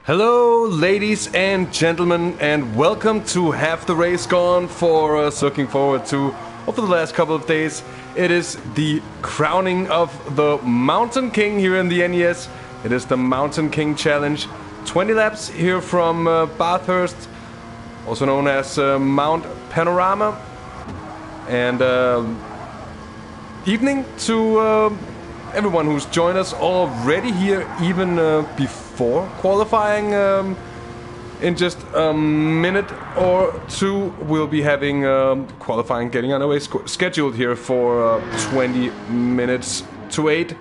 Hello, ladies and gentlemen, and welcome to Half the Race Gone for us. Looking forward to, over the last couple of days, it is the crowning of the Mountain King here in the NES. It is the Mountain King Challenge. 20 laps here from Bathurst, also known as Mount Panorama. And evening to everyone who's joined us already here, even before qualifying. In just a minute or two, we'll be having qualifying getting underway, scheduled here for 20 minutes to 8.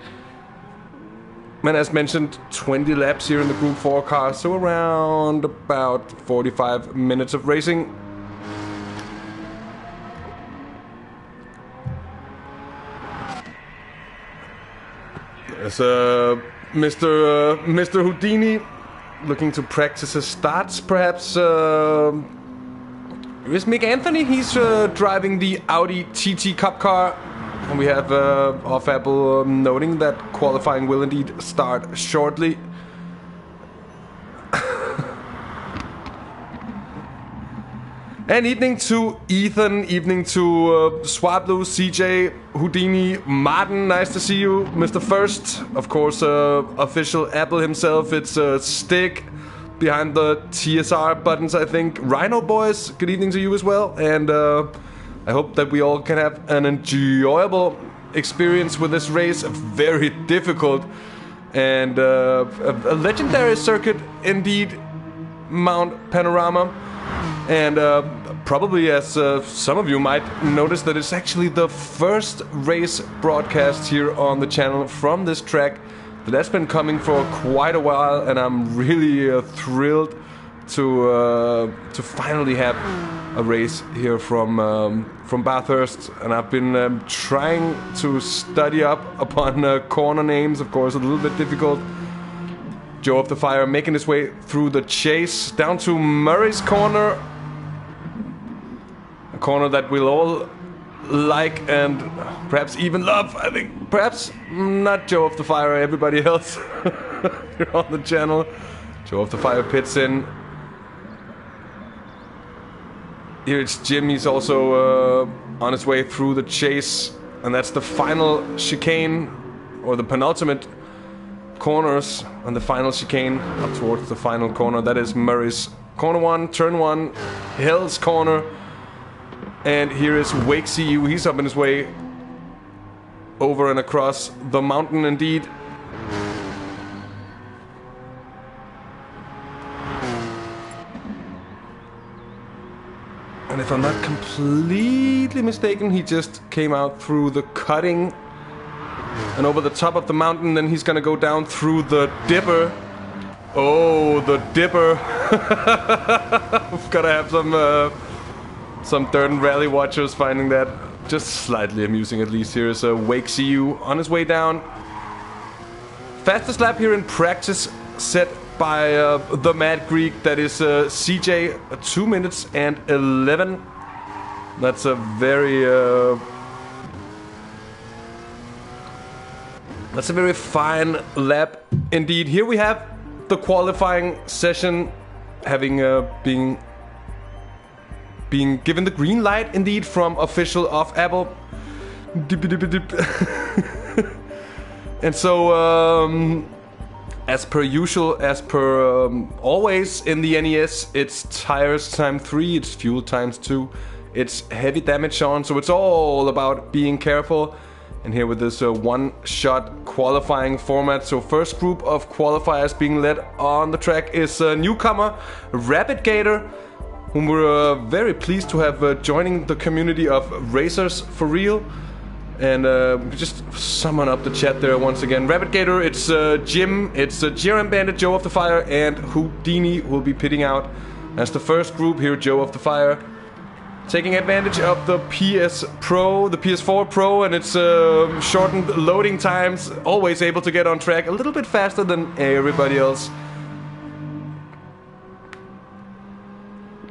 And as mentioned, 20 laps here in the Gr4 car, so around about 45 minutes of racing. There's Mr. Houdini looking to practice his starts, perhaps. Here's Mick Anthony. He's driving the Audi TT Cup car. And we have off Apple noting that qualifying will indeed start shortly. And evening to Ethan, evening to Swablu, CJ, Houdini, Martin, nice to see you. Mr. First, of course, official Apple himself. It's Stick behind the TSR buttons, I think. Rhino Boys, good evening to you as well. And I hope that we all can have an enjoyable experience with this race. Very difficult and a legendary circuit indeed, Mount Panorama. And probably, as some of you might notice, that it's actually the first race broadcast here on the channel from this track. That's been coming for quite a while, and I'm really thrilled to finally have a race here from Bathurst. And I've been trying to study up upon corner names, of course, a little bit difficult. Joe of the Fire making his way through the chase down to Murray's corner. A corner that we'll all like and perhaps even love, I think. Perhaps not Joe of the Fire, everybody else here on the channel. Joe of the Fire pits in. Here it's Jim, he's also on his way through the chase. And that's the final chicane, or the penultimate corners on the final chicane up towards the final corner. That is Murray's corner 1, turn 1, Hell's corner. And here is Wake CU. He's up in his way over and across the mountain indeed. And if I'm not completely mistaken, he just came out through the cutting and over the top of the mountain. Then he's gonna go down through the dipper. Oh, the dipper. We've gotta have some Dirt Rally watchers finding that just slightly amusing, at least. Here is Wake CU on his way down. Fastest lap here in practice set by the Mad Greek. That is CJ, 2 minutes and 11. That's a very fine lap indeed. Here we have the qualifying session having being given the green light indeed from official off Apple. And so as per usual, as per always in the NES, it's tires times 3, it's fuel times 2, it's heavy damage on, so it's all about being careful. And here with this one-shot qualifying format, so first group of qualifiers being led on the track is newcomer Rabbit Gator, whom we're very pleased to have joining the community of racers for real. And just summon up the chat there once again. Rabbit Gator, it's Jim, it's GRM Bandit, Joe of the Fire, and Houdini will be pitting out as the first group here. Joe of the Fire taking advantage of the PS Pro, the PS4 Pro, and its shortened loading times. Always able to get on track a little bit faster than everybody else.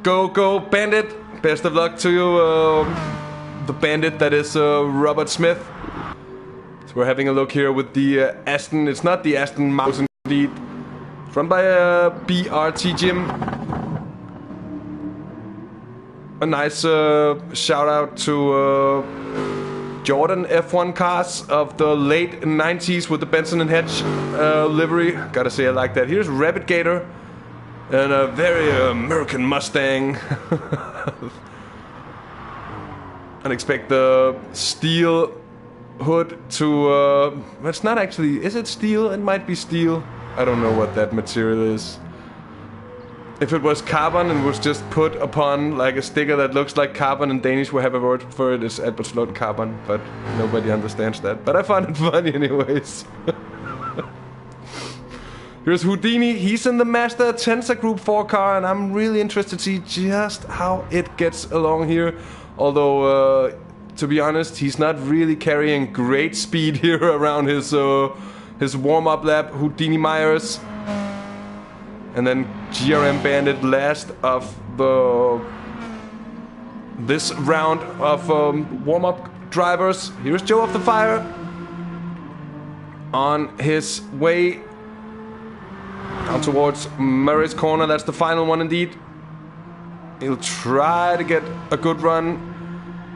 Go, go, Bandit! Best of luck to you, the Bandit that is Robert Smith. So we're having a look here with the Aston. It's not the Aston Mouse indeed. It's run by BRT Jim. A nice shout out to Jordan F1 cars of the late 90s with the Benson and Hedge livery. Gotta say I like that. Here's Rabbit Gator and a very American Mustang. And expect the steel hood to... it's not actually... Is it steel? It might be steel. I don't know what that material is. If it was carbon and was just put upon like a sticker that looks like carbon, in Danish we have a word for it, is Albertslund carbon, but nobody understands that. But I found it funny anyways. Here's Houdini. He's in the Master Tensa Gr4 car, and I'm really interested to see just how it gets along here. Although, to be honest, he's not really carrying great speed here around his warm-up lap. Houdini Myers. And then GRM Bandit last of this round of warm-up drivers. Here's Joe of the Fire on his way down towards Murray's Corner. That's the final one indeed. He'll try to get a good run.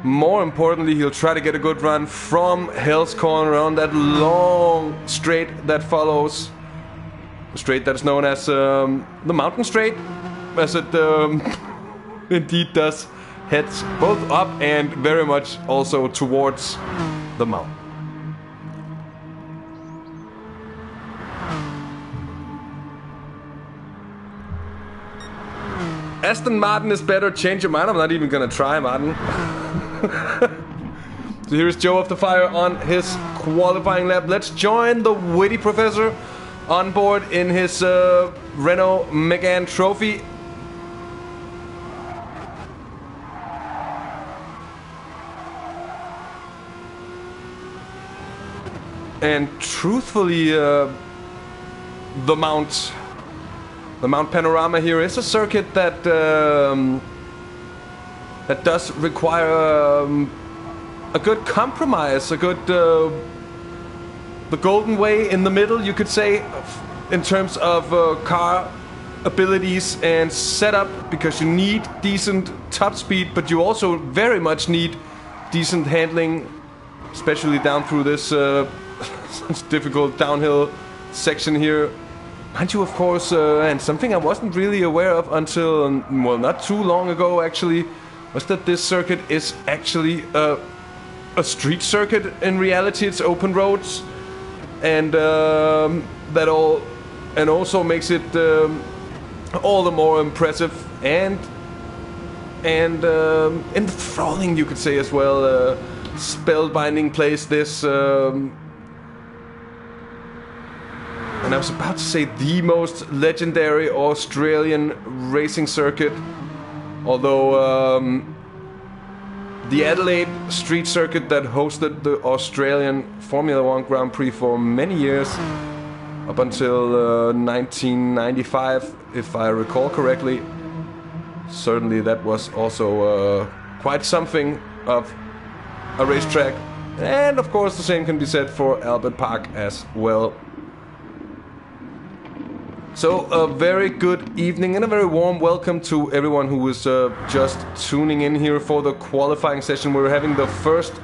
More importantly, he'll try to get a good run from Hell's Corner on that long straight that follows. The straight that is known as the Mountain Straight, as it indeed does. Heads both up and very much also towards the mountain. Aston Martin is better. Change your mind. I'm not even gonna try, Martin. So here's Joe of the Fire on his qualifying lap. Let's join the witty professor on board in his Renault Megane Trophy. And truthfully, the Mount Panorama here is a circuit that that does require a good compromise, a good the golden way in the middle, you could say, in terms of car abilities and setup, because you need decent top speed, but you also very much need decent handling, especially down through this difficult downhill section here. Mind you, of course, and something I wasn't really aware of until, well, not too long ago actually, was that this circuit is actually a street circuit. In reality, it's open roads. And that also makes it all the more impressive and enthralling, you could say as well. Spellbinding place this, and I was about to say the most legendary Australian racing circuit, although the Adelaide Street Circuit that hosted the Australian Formula 1 Grand Prix for many years, up until 1995, if I recall correctly. Certainly that was also quite something of a racetrack. And of course the same can be said for Albert Park as well. So a very good evening and a very warm welcome to everyone who is just tuning in here for the qualifying session. We're having the first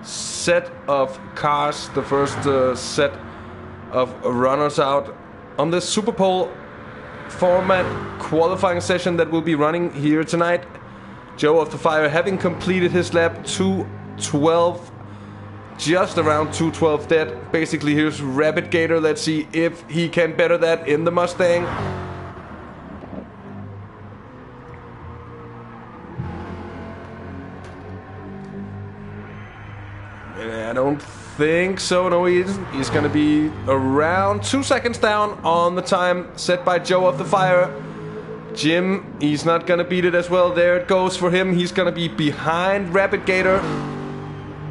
set of cars, the first set of runners out on the Superpole format qualifying session that will be running here tonight. Joe of the Fire having completed his lap 2:12. Just around 2:12 dead. Basically, here's Rabbit Gator. Let's see if he can better that in the Mustang. I don't think so. No, he isn't. He's going to be around 2 seconds down on the time set by Joe of the Fire. Jim, he's not going to beat it as well. There it goes for him. He's going to be behind Rabbit Gator.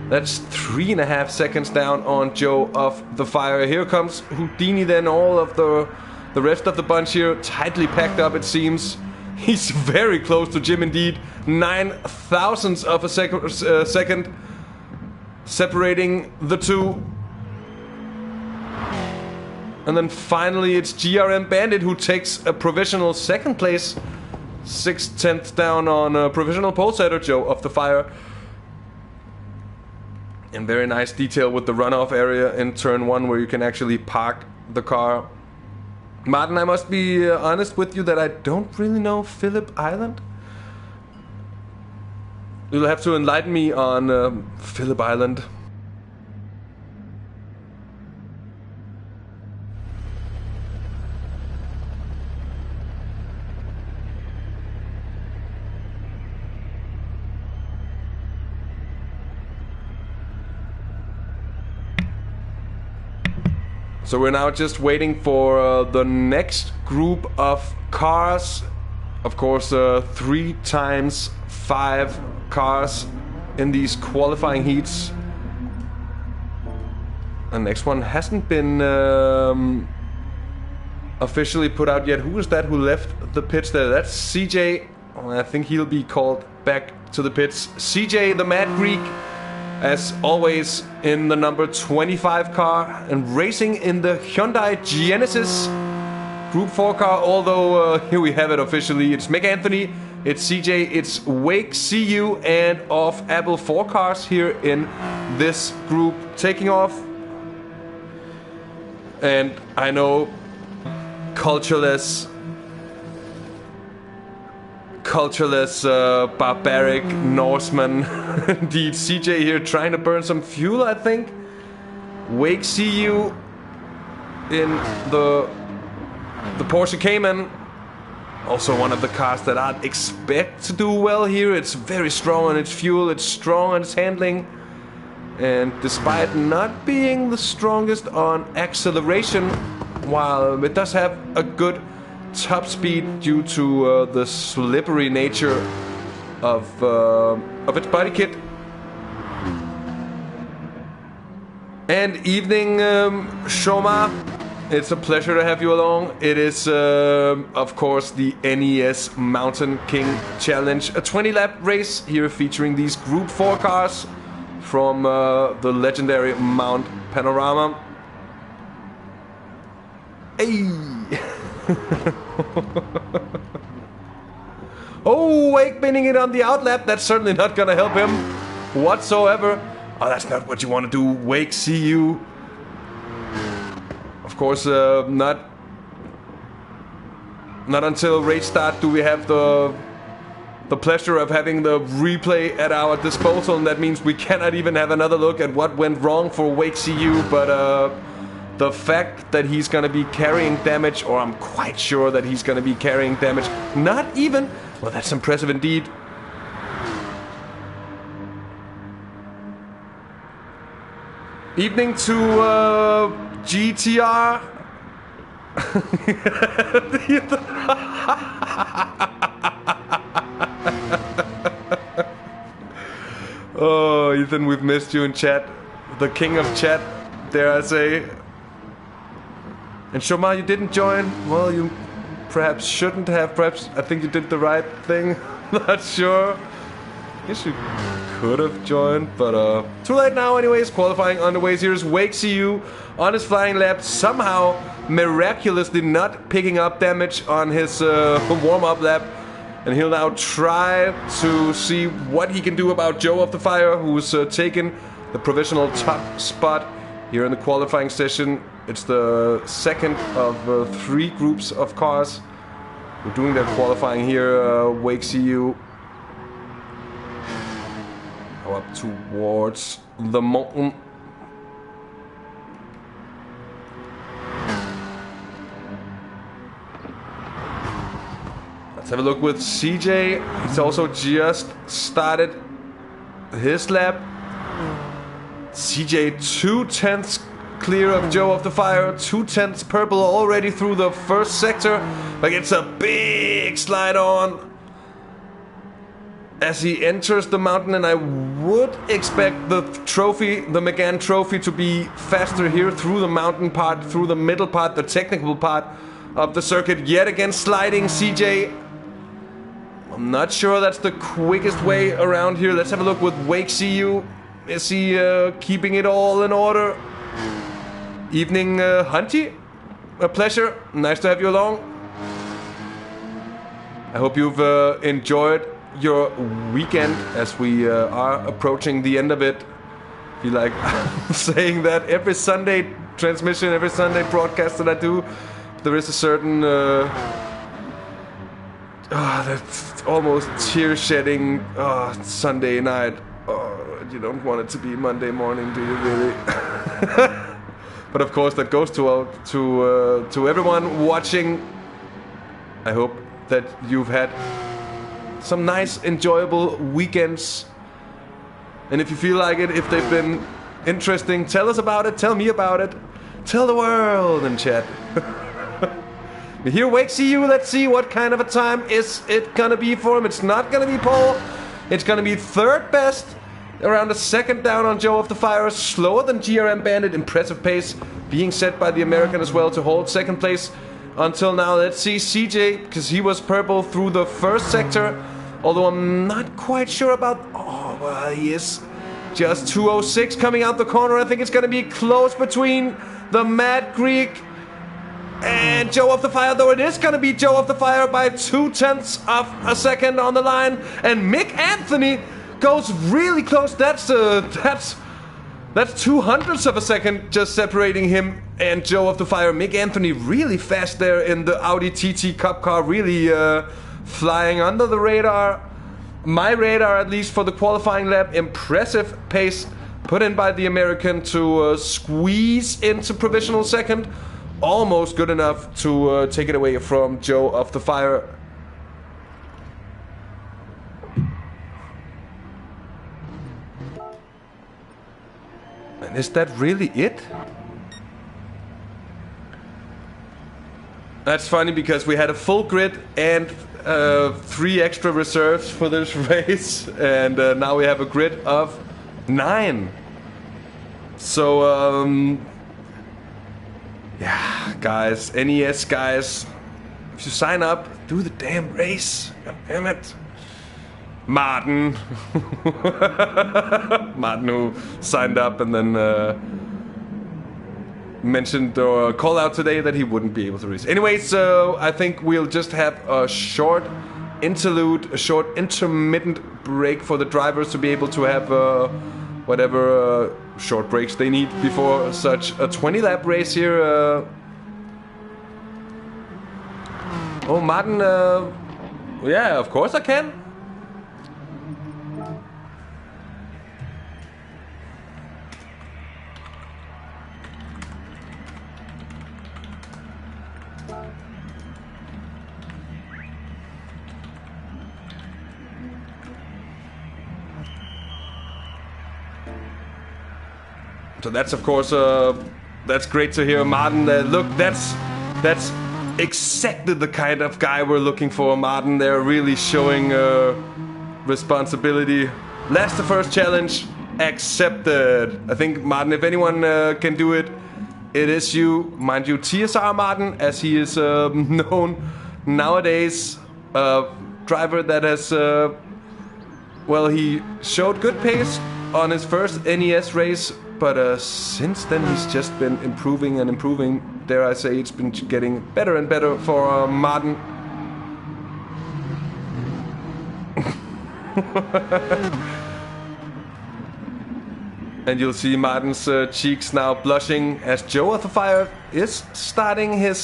That's 3.5 seconds down on Joe of the Fire. Here comes Houdini then, all of the rest of the bunch here, tightly packed up it seems. He's very close to Jim indeed. 9 thousandths of a second separating the two. And then finally it's GRM Bandit who takes a provisional second place. 6/10 down on a provisional pole setter, Joe of the Fire. And very nice detail with the runoff area in turn 1 where you can actually park the car. Martin, I must be honest with you that I don't really know Phillip Island. You'll have to enlighten me on Phillip Island. So we're now just waiting for the next group of cars. Of course, 3 times 5 cars in these qualifying heats. The next one hasn't been officially put out yet. Who is that who left the pits there? That's CJ. I think he'll be called back to the pits. CJ, the Mad Greek, as always in the number 25 car and racing in the Hyundai Genesis Group 4 car. Although here we have it officially. It's Mick Anthony, it's CJ, it's Wake CU, and of Apple 4 cars here in this group taking off. And I know cultureless, barbaric Norseman. Indeed, CJ here trying to burn some fuel, I think. Wake CU in the Porsche Cayman. Also one of the cars that I'd expect to do well here. It's very strong on its fuel, it's strong on its handling. And despite not being the strongest on acceleration, while it does have a good top speed due to the slippery nature of its body kit. And evening, Shoma. It's a pleasure to have you along. It is, of course, the NES Mountain King Challenge, a 20-lap race here featuring these Group 4 cars from the legendary Mount Panorama. Hey! Oh, Wake binning it on the outlap. That's certainly not gonna help him whatsoever. Oh, that's not what you want to do. Wake CU. Of course, not until race start do we have the pleasure of having the replay at our disposal, and that means we cannot even have another look at what went wrong for Wake CU. But the fact that he's gonna be carrying damage, or I'm quite sure that he's gonna be carrying damage, not even, well, that's impressive indeed. Evening to GTR. Oh, Ethan, we've missed you in chat. The king of chat, dare I say. And Shoma, you didn't join? Well, you perhaps shouldn't have. Perhaps I think you did the right thing. Not sure. Guess you could have joined, but too late now anyways. Qualifying underway. Here's Wake CU on his flying lap, somehow miraculously not picking up damage on his warm-up lap. And he'll now try to see what he can do about Joe of the Fire, who's taken the provisional top spot here in the qualifying session. It's the second of 3 groups of cars who are doing their qualifying here. Wake CU go up towards the mountain. Let's have a look with CJ. He's also just started his lap. CJ 2/10 clear of Joe of the Fire, 2/10 purple already through the first sector. Like, it's a big slide on as he enters the mountain, and I would expect the trophy, the McGann trophy, to be faster here through the mountain part, through the middle part, the technical part of the circuit. Yet again sliding CJ. I'm not sure that's the quickest way around here. Let's have a look with Wake CU. Is he keeping it all in order? Evening Hunty. a pleasure. Nice to have you along. I hope you've enjoyed your weekend as we are approaching the end of it. I feel like I'm saying that every Sunday transmission, every Sunday broadcast that I do, there is a certain that's almost tear-shedding Sunday night. You don't want it to be Monday morning, do you really? But of course, that goes to everyone watching. I hope that you've had some nice, enjoyable weekends. And if you feel like it, if they've been interesting, tell us about it, tell me about it, tell the world in chat. Here, wait, see you. Let's see what kind of a time is it gonna be for him. It's not gonna be Paul. It's gonna be third best. Around a second down on Joe of the Fire. Slower than GRM Bandit. Impressive pace being set by the American as well to hold second place until now. Let's see CJ, because he was purple through the first sector. Although I'm not quite sure about... Oh, well, he is just 206 coming out the corner. I think it's going to be close between the Mad Greek and Joe of the Fire, though it is going to be Joe of the Fire by 0.2 of a second on the line. And Mick Anthony goes really close. That's 0.02 of a second just separating him and Joe of the Fire. Mick Anthony really fast there in the Audi TT Cup car, really flying under the radar. My radar, at least for the qualifying lap. Impressive pace put in by the American to squeeze into provisional second. Almost good enough to take it away from Joe of the Fire. And is that really it? That's funny because we had a full grid and 3 extra reserves for this race, and now we have a grid of 9. So yeah, guys, NES guys, if you sign up, do the damn race. God damn it. Martin. Martin, who signed up and then mentioned or called out today that he wouldn't be able to race. Anyway, so I think we'll just have a short interlude, a short intermittent break for the drivers to be able to have whatever short breaks they need before such a 20-lap race here. Oh, Martin, yeah, of course I can. So that's of course that's great to hear, Martin. Look, that's exactly the kind of guy we're looking for, Martin. They're really showing responsibility. That's the first challenge accepted. I think, Martin, if anyone can do it, it is you. Mind you, TSR Martin, as he is known nowadays, driver that has well, he showed good pace on his first NES race. But since then, he's just been improving and improving. Dare I say, it's been getting better and better for Martin. And you'll see Martin's cheeks now blushing as Joe of the Fire is starting his,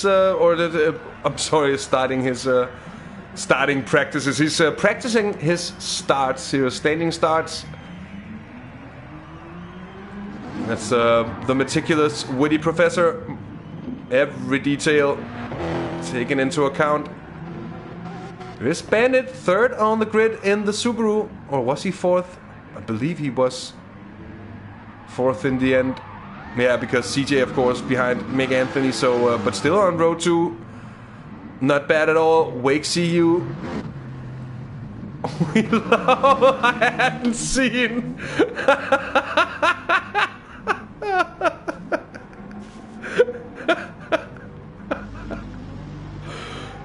starting his starting practices. He's practicing his starts here, standing starts. That's the meticulous, witty professor. Every detail taken into account. There is Bandit third on the grid in the Subaru. Or was he fourth? I believe he was fourth in the end. Yeah, because CJ, of course, behind Mick Anthony. So, but still on row 2. Not bad at all. Wake, see you. I hadn't seen.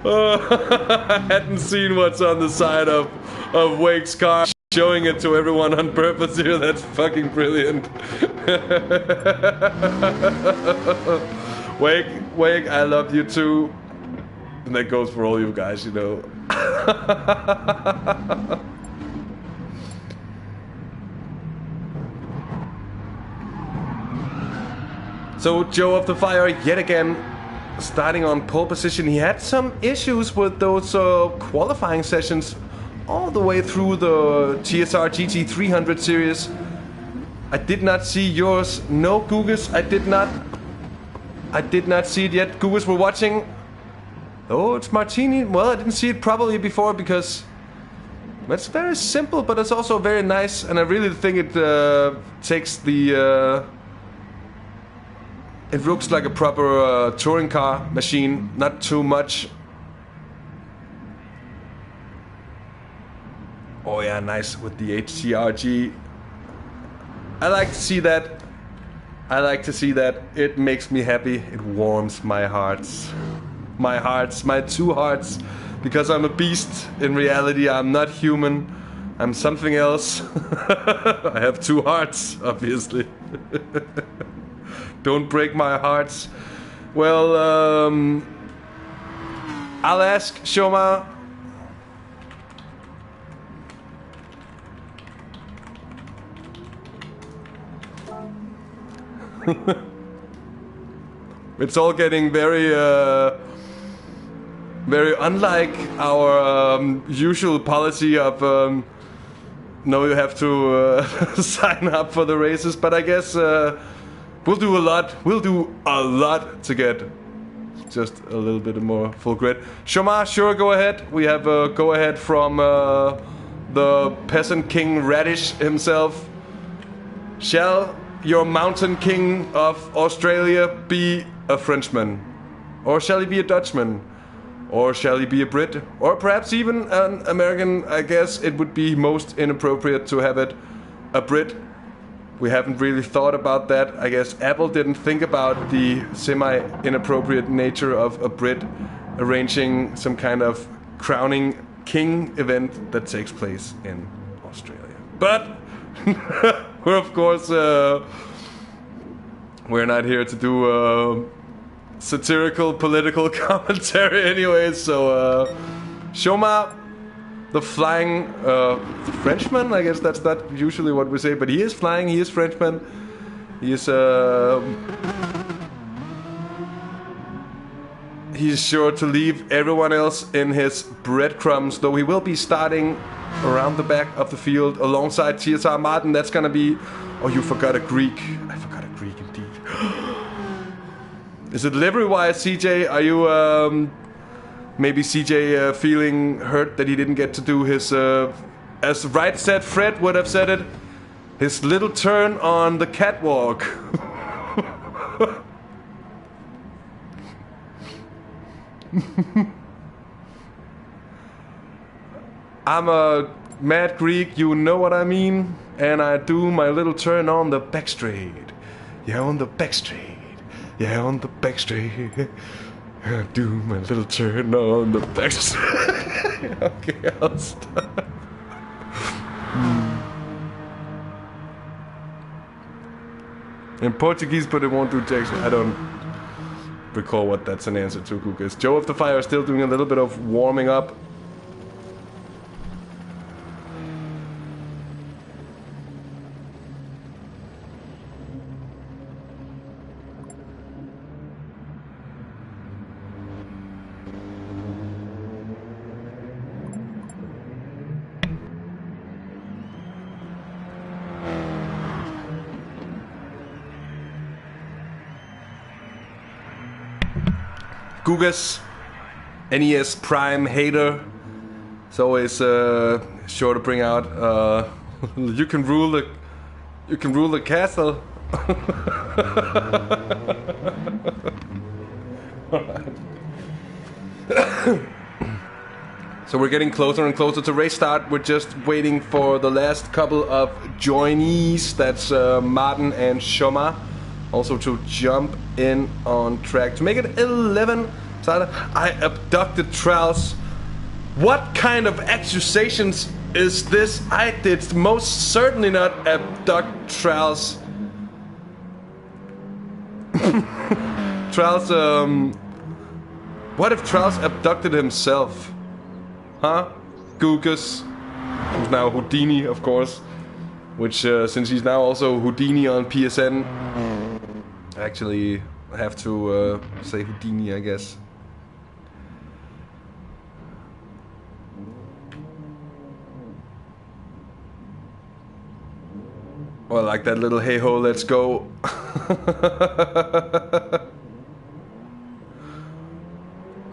I hadn't seen what's on the side of Wake's car. Showing it to everyone on purpose here. That's fucking brilliant. Wake, I love you too. And that goes for all you guys, you know. So Joe of the Fire yet again starting on pole position. He had some issues with those qualifying sessions all the way through the TSR GT300 series. I did not see yours. No, Gugus, I did not see it yet. Gugus, we're watching. Oh, it's Martini. Well, I didn't see it probably before because it's very simple, but it's also very nice. And I really think it takes the... it looks like a proper touring car machine. Not too much. Oh yeah, nice with the HTRG. I like to see that. I like to see that. It makes me happy. It warms my hearts. My hearts, my two hearts. Because I'm a beast. In reality, I'm not human. I'm something else. I have two hearts, obviously. Don't break my hearts. Well, I'll ask Shoma. It's all getting very, very unlike our usual policy of no, you have to sign up for the races. But I guess we'll do a lot. We'll do a lot to get just a little bit more full grid. Shoma, sure, go ahead. We have a go ahead from the peasant king Radish himself. Shall your mountain king of Australia be a Frenchman? Or shall he be a Dutchman? Or shall he be a Brit? Or perhaps even an American? I guess it would be most inappropriate to have it a Brit. We haven't really thought about that. I guess Apple didn't think about the semi-inappropriate nature of a Brit arranging some kind of crowning king event that takes place in Australia. But we're of course we're not here to do satirical political commentary anyway. So Shoma, the flying Frenchman, I guess that's not usually what we say, but he is flying. He is Frenchman. He is he's sure to leave everyone else in his breadcrumbs, though he will be starting around the back of the field alongside TSR Martin. That's gonna be... Oh, you forgot a Greek. I forgot a Greek indeed. Is it livery-wise, CJ? Are you maybe CJ feeling hurt that he didn't get to do his, as Right Said Fred would have said it, his little turn on the catwalk? I'm a mad Greek, you know what I mean? And I do my little turn on the back straight. Yeah, on the back straight. Yeah, on the back straight. I do my little turn on the back straight. Okay, I'll stop. In Portuguese, but it won't do Jackson. I don't recall what that's an answer to, Kukas. Joe of the Fire is still doing a little bit of warming up. Gugas, NES Prime hater, is always sure to bring out. You can rule the castle. So we're getting closer and closer to race start. We're just waiting for the last couple of joinees. That's Martin and Shoma. Also to jump in on track to make it 11. I abducted Trals. What kind of accusations is this? I did most certainly not abduct Trals. Trals, what if Trals abducted himself? Huh? Gugus, who's now Houdini, of course. Which, since he's now also Houdini on PSN, I actually have to say Houdini, I guess. Or like that little hey ho, let's go.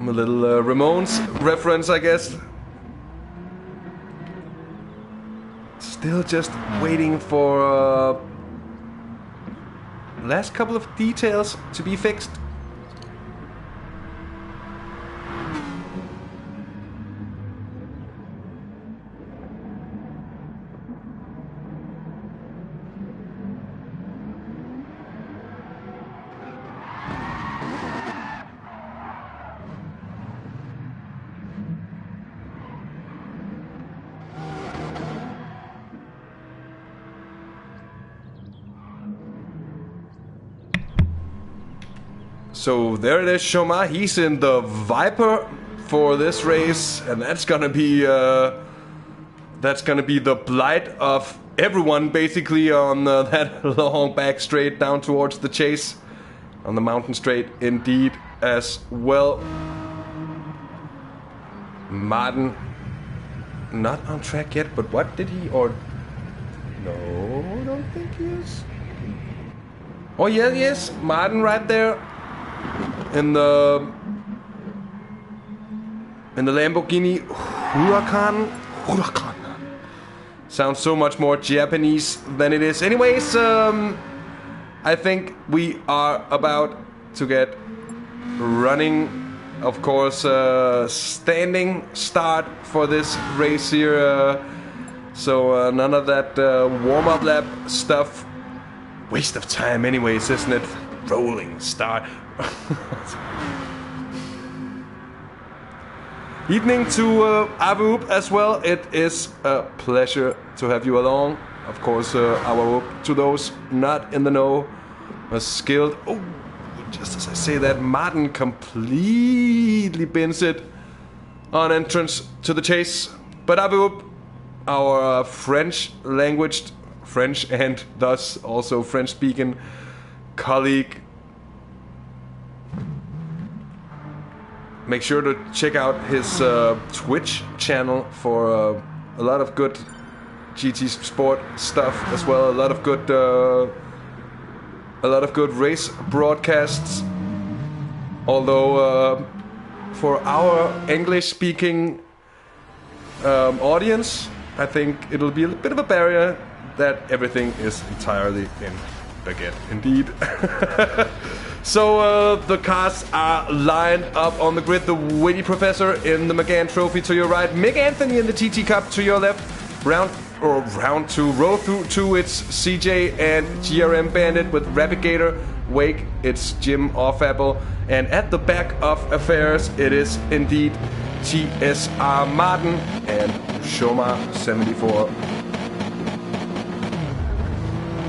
A little Ramones reference, I guess. Still just waiting for last couple of details to be fixed. So there it is, Shoma. He's in the Viper for this race, and that's gonna be the blight of everyone basically on that long back straight down towards the chase, on the mountain straight indeed as well. Martin not on track yet, but what did he or no? I don't think he is. Oh yeah, yes, Martin right there. In the Lamborghini Huracan. Sounds so much more Japanese than it is. Anyways, I think we are about to get running. Of course, standing start for this race here. So none of that warm-up lap stuff. Waste of time anyways, isn't it? Rolling start. Evening to Abu as well. It is a pleasure to have you along. Of course, our to those not in the know, a skilled. Oh, just as I say that, Martin completely bins it on entrance to the chase. But Abu, our French and thus also French-speaking colleague. Make sure to check out his Twitch channel for a lot of good GT Sport stuff as well. A lot of good race broadcasts. Although for our English-speaking audience, I think it'll be a bit of a barrier that everything is entirely in baguette, indeed. So the cars are lined up on the grid. The Witty Professor in the McGann Trophy to your right. Mick Anthony in the TT Cup to your left. Round 2, row through 2, it's CJ and GRM Bandit with Rapid Gator. Wake, it's Jim Off Apple. And at the back of affairs, it is indeed TSR Martin and Shoma 74.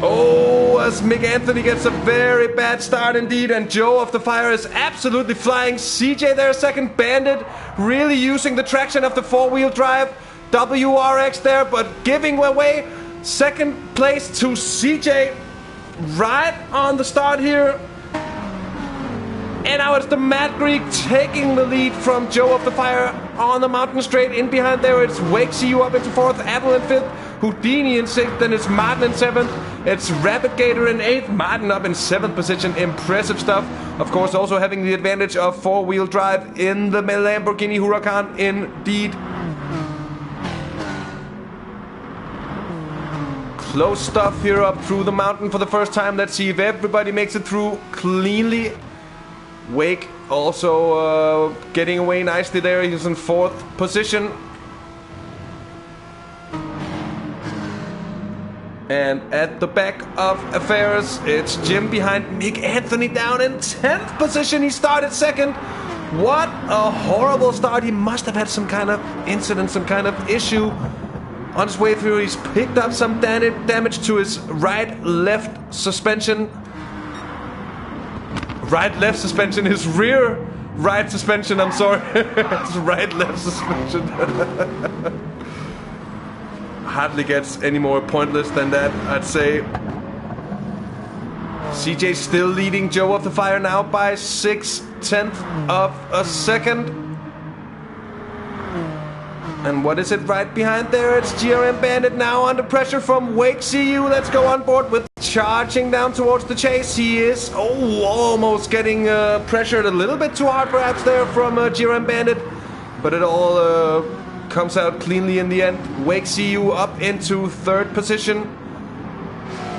Oh, as Mick Anthony gets a very bad start indeed, and Joe of the Fire is absolutely flying. CJ there second, Bandit really using the traction of the four-wheel drive. WRX there, but giving away second place to CJ right on the start here. And now it's the Mad Greek taking the lead from Joe of the Fire on the mountain straight. In behind there, it's Wake CU up into 4th, Apple in 5th, Houdini in 6th, then it's Martin in 7th. It's Rapid Gator in 8th, Martin up in 7th position. Impressive stuff. Of course, also having the advantage of four-wheel drive in the Lamborghini Huracan indeed. Close stuff here up through the mountain for the first time. Let's see if everybody makes it through cleanly. Wake also getting away nicely there. He's in 4th position. And at the back of affairs, it's Jim behind Mick Anthony down in 10th position. He started 2nd. What a horrible start. He must have had some kind of incident, some kind of issue. On his way through, he's picked up some damage to his right-left suspension. right-left suspension, his rear right suspension, I'm sorry. His right-left suspension. Hardly gets any more pointless than that, I'd say. CJ still leading Joe of the Fire now by 6/10 of a second. And what is it right behind there? It's GRM Bandit now under pressure from Wake CU. Let's go on board with charging down towards the chase. He is almost getting pressured a little bit too hard perhaps there from GRM Bandit. But it all comes out cleanly in the end. Wake CU up into 3rd position.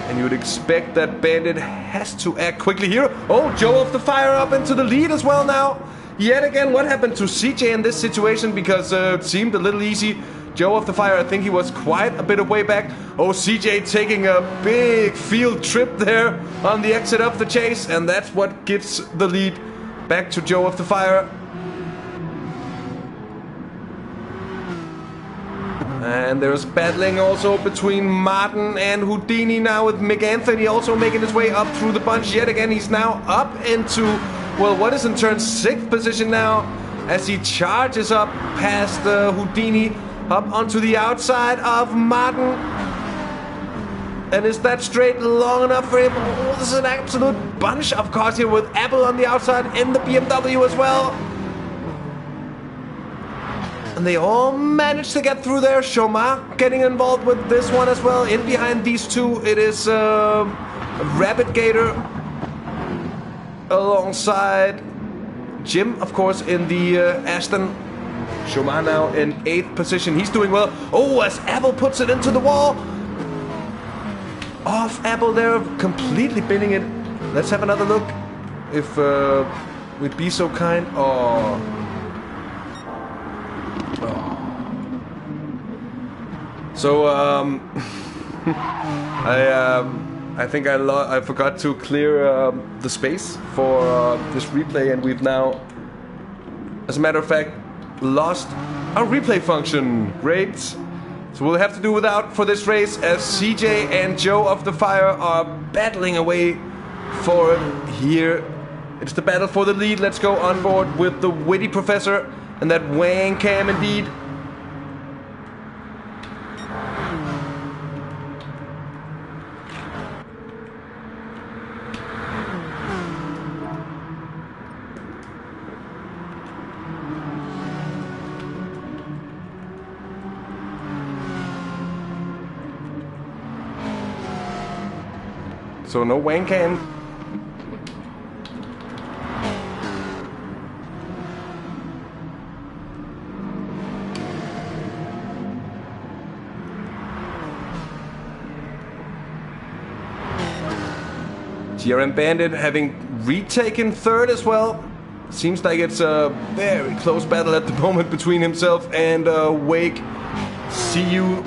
And you would expect that Bandit has to act quickly here. Oh, Joe of the Fire up into the lead as well now. Yet again, what happened to CJ in this situation? Because it seemed a little easy. Joe of the Fire, I think he was quite a bit of way back. Oh, CJ taking a big field trip there on the exit of the chase. And that's what gives the lead back to Joe of the Fire. And there's battling also between Martin and Houdini now, with Mick Anthony also making his way up through the bunch. Yet again, he's now up into, well, what is in turn 6th position now, as he charges up past Houdini, up onto the outside of Martin. And is that straight long enough for him? Oh, this is an absolute bunch of cars here, with Apple on the outside in the BMW as well. And they all managed to get through there. Shomar getting involved with this one as well. In behind these two, it is Rabbit Gator alongside Jim, of course, in the Aston. Shomar now in 8th position. He's doing well. Oh, as Apple puts it into the wall. Off Apple there, completely binning it. Let's have another look, if we'd be so kind. Oh. So I think I forgot to clear the space for this replay, and we've now, as a matter of fact, lost our replay function. Great. So we'll have to do without for this race, as CJ and Joe of the Fire are battling away for it here. It's the battle for the lead. Let's go on board with the Witty Professor and that Wang Cam indeed. So no Wang Cam. GRM Bandit having retaken 3rd as well. Seems like it's a very close battle at the moment between himself and Wake CU.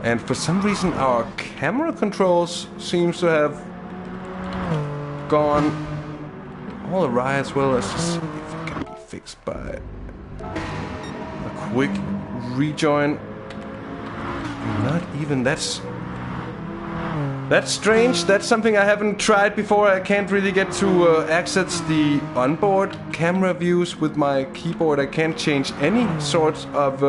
And for some reason our camera controls seems to have gone all awry as well. Let's just see if it can be fixed by a quick rejoin. Not even, that's strange. That's something I haven't tried before. I can't really get to access the onboard camera views with my keyboard. I can't change any sorts of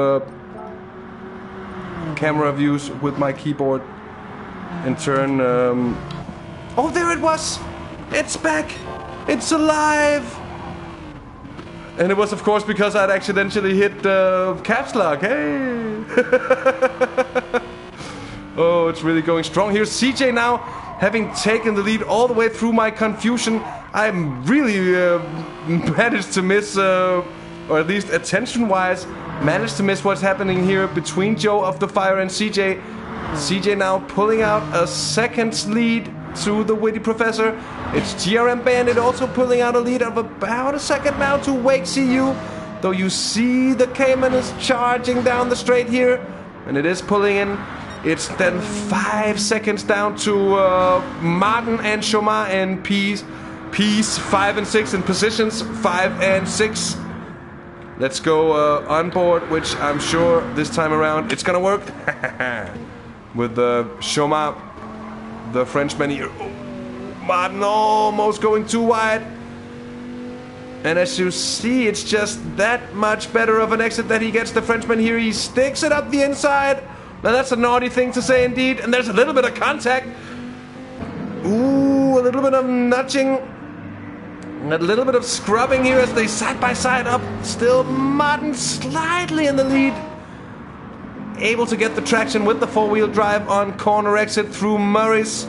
camera views with my keyboard. In turn, oh, there it was! It's back! It's alive! And it was, of course, because I'd accidentally hit caps lock. Hey! Oh, it's really going strong. Here's CJ now, having taken the lead all the way through my confusion. I'm really managed to miss, or at least attention-wise, managed to miss what's happening here between Joe of the Fire and CJ. CJ now pulling out a 2nd lead to the Witty Professor. It's GRM Bandit also pulling out a lead of about a 2nd now to Wake CU. Though you see the Cayman is charging down the straight here. And it is pulling in It's then 5 seconds down to Martin and Chomar and P's 5 and 6 in positions 5 and 6. Let's go on board, which I'm sure this time around it's gonna work. With Chomar, the Frenchman here. Oh, Martin almost going too wide. And as you see, it's just that much better of an exit that he gets. The Frenchman here, he sticks it up the inside. Now that's a naughty thing to say indeed. And there's a little bit of contact. Ooh, a little bit of nudging. A little bit of scrubbing here as they side by side up. Still Martin slightly in the lead. Able to get the traction with the four-wheel drive on corner exit through Murray's.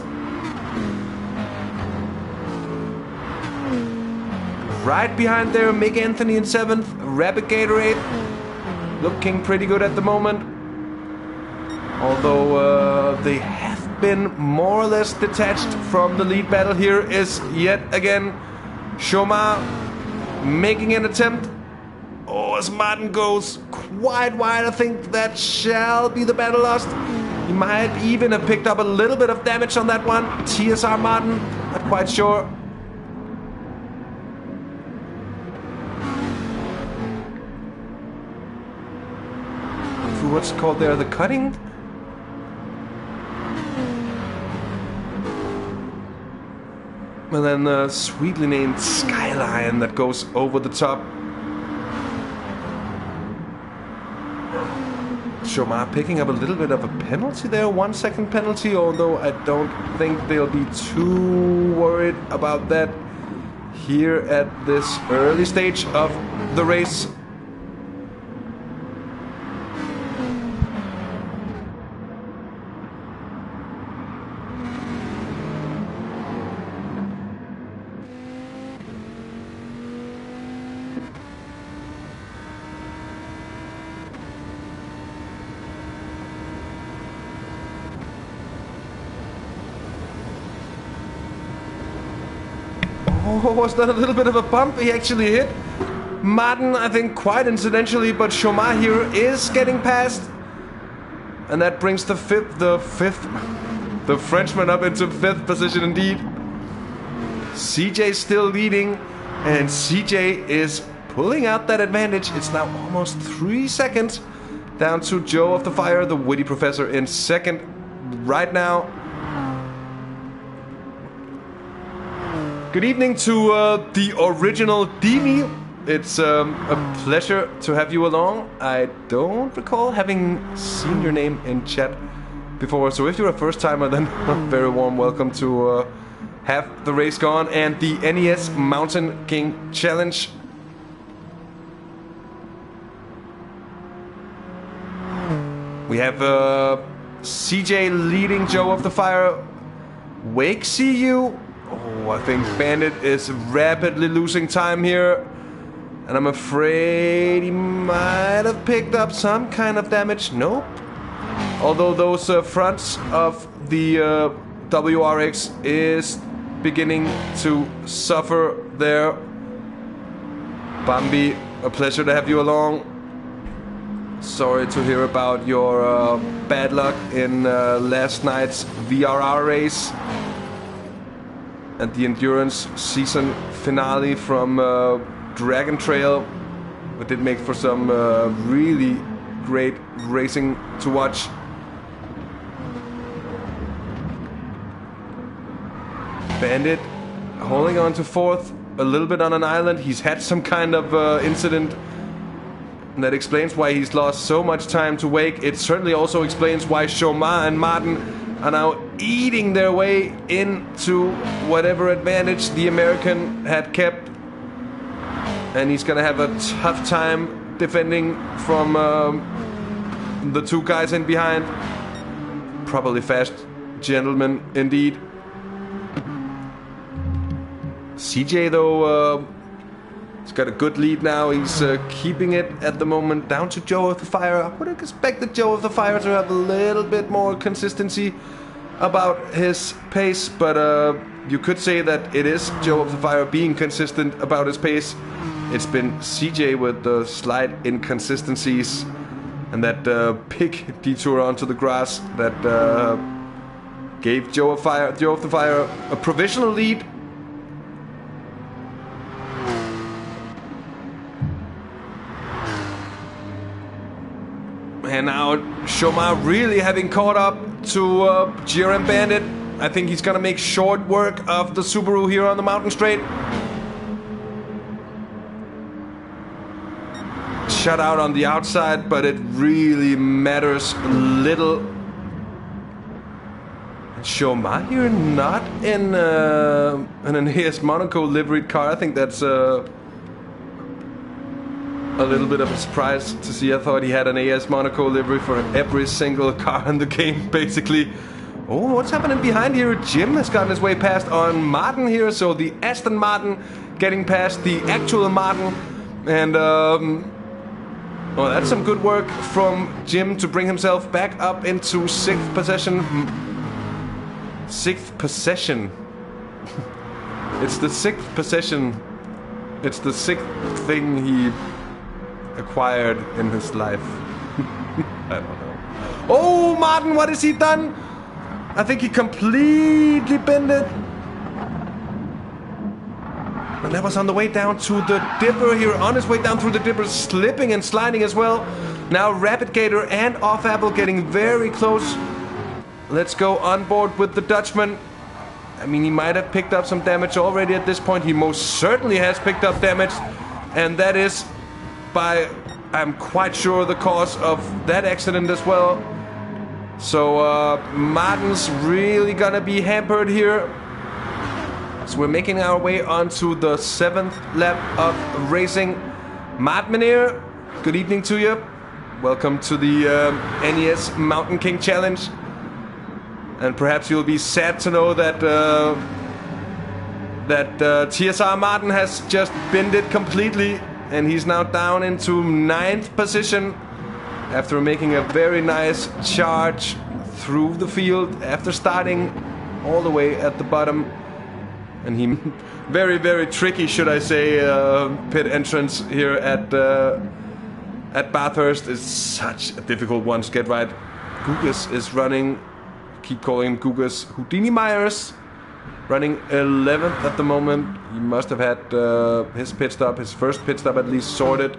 Right behind there, Mick Anthony in 7th. Rapid Gatorade looking pretty good at the moment. Although they have been more or less detached from the lead battle. Here is yet again Chomar making an attempt. Oh, as Martin goes quite wide, I think that shall be the battle lost. He might even have picked up a little bit of damage on that one. TSR Martin, not quite sure. What's it called there? The cutting? And then the sweetly named Skyline that goes over the top. Chomar picking up a little bit of a penalty there, 1 second penalty, although I don't think they'll be too worried about that here at this early stage of the race. Oh, was that a little bit of a bump? He actually hit Martin, I think, quite incidentally, but Chomar here is getting past. And that brings the Frenchman up into 5th position indeed. CJ still leading, and CJ is pulling out that advantage. It's now almost 3 seconds down to Joe of the Fire, the witty professor, in 2nd right now. Good evening to the original Dini. It's a pleasure to have you along. I don't recall having seen your name in chat before, so if you're a first timer, then a very warm welcome to have the race gone and the NES Mountain King Challenge. We have CJ leading Joe of the Fire. Wake CU. Oh, I think Bandit is rapidly losing time here. And I'm afraid he might have picked up some kind of damage. Nope. Although those fronts of the WRX is beginning to suffer there. Bambi, a pleasure to have you along. Sorry to hear about your bad luck in last night's VRR race. And the endurance season finale from Dragon Trail. It did make for some really great racing to watch. Bandit holding on to 4th, a little bit on an island. He's had some kind of incident that explains why he's lost so much time to Wake. It certainly also explains why Chomar and Martin are now eating their way into whatever advantage the American had kept. And he's gonna have a tough time defending from the two guys in behind. Probably fast gentlemen indeed. CJ though, he's got a good lead now. He's keeping it at the moment down to Joe of the Fire. I would have expected Joe of the Fire to have a little bit more consistency about his pace, but you could say that it is Joe of the Fire being consistent about his pace. It's been CJ with the slight inconsistencies. And that big detour onto the grass that gave Joe of the Fire a provisional lead. And now Shomar really having caught up to GRM Bandit. I think he's gonna make short work of the Subaru here on the mountain straight. Shut out on the outside, but it really matters little. And Shomar here not in an NES Monaco liveried car. I think that's a little bit of a surprise to see. I thought he had an AS Monaco livery for every single car in the game, basically. Oh, what's happening behind here? Jim has gotten his way past on Martin here, so the Aston Martin getting past the actual Martin. And, well, that's some good work from Jim to bring himself back up into 6th possession. 6th possession. It's the 6th possession. It's the 6th thing he acquired in his life. I don't know. Oh, Martin, what has he done? I think he completely bent it. And that was on the way down to the dipper here, on his way down through the dipper, slipping and sliding as well. Now Rapid Gator and Off Apple getting very close. Let's go on board with the Dutchman. I mean, he might have picked up some damage already at this point. He most certainly has picked up damage. And that is by, I'm quite sure, the cause of that accident as well. So Martin's really gonna be hampered here. So we're making our way onto the 7th lap of racing. Martin here, good evening to you. Welcome to the NES Mountain King Challenge. And perhaps you'll be sad to know that TSR Martin has just binned it completely. And he's now down into 9th position after making a very nice charge through the field after starting all the way at the bottom. And he very, very tricky, should I say, pit entrance here at Bathurst is such a difficult one to get right. Gugas is running, keep calling him Gugas, Houdini Myers, running 11th at the moment. He must have had his pit stop, his first pit stop at least sorted.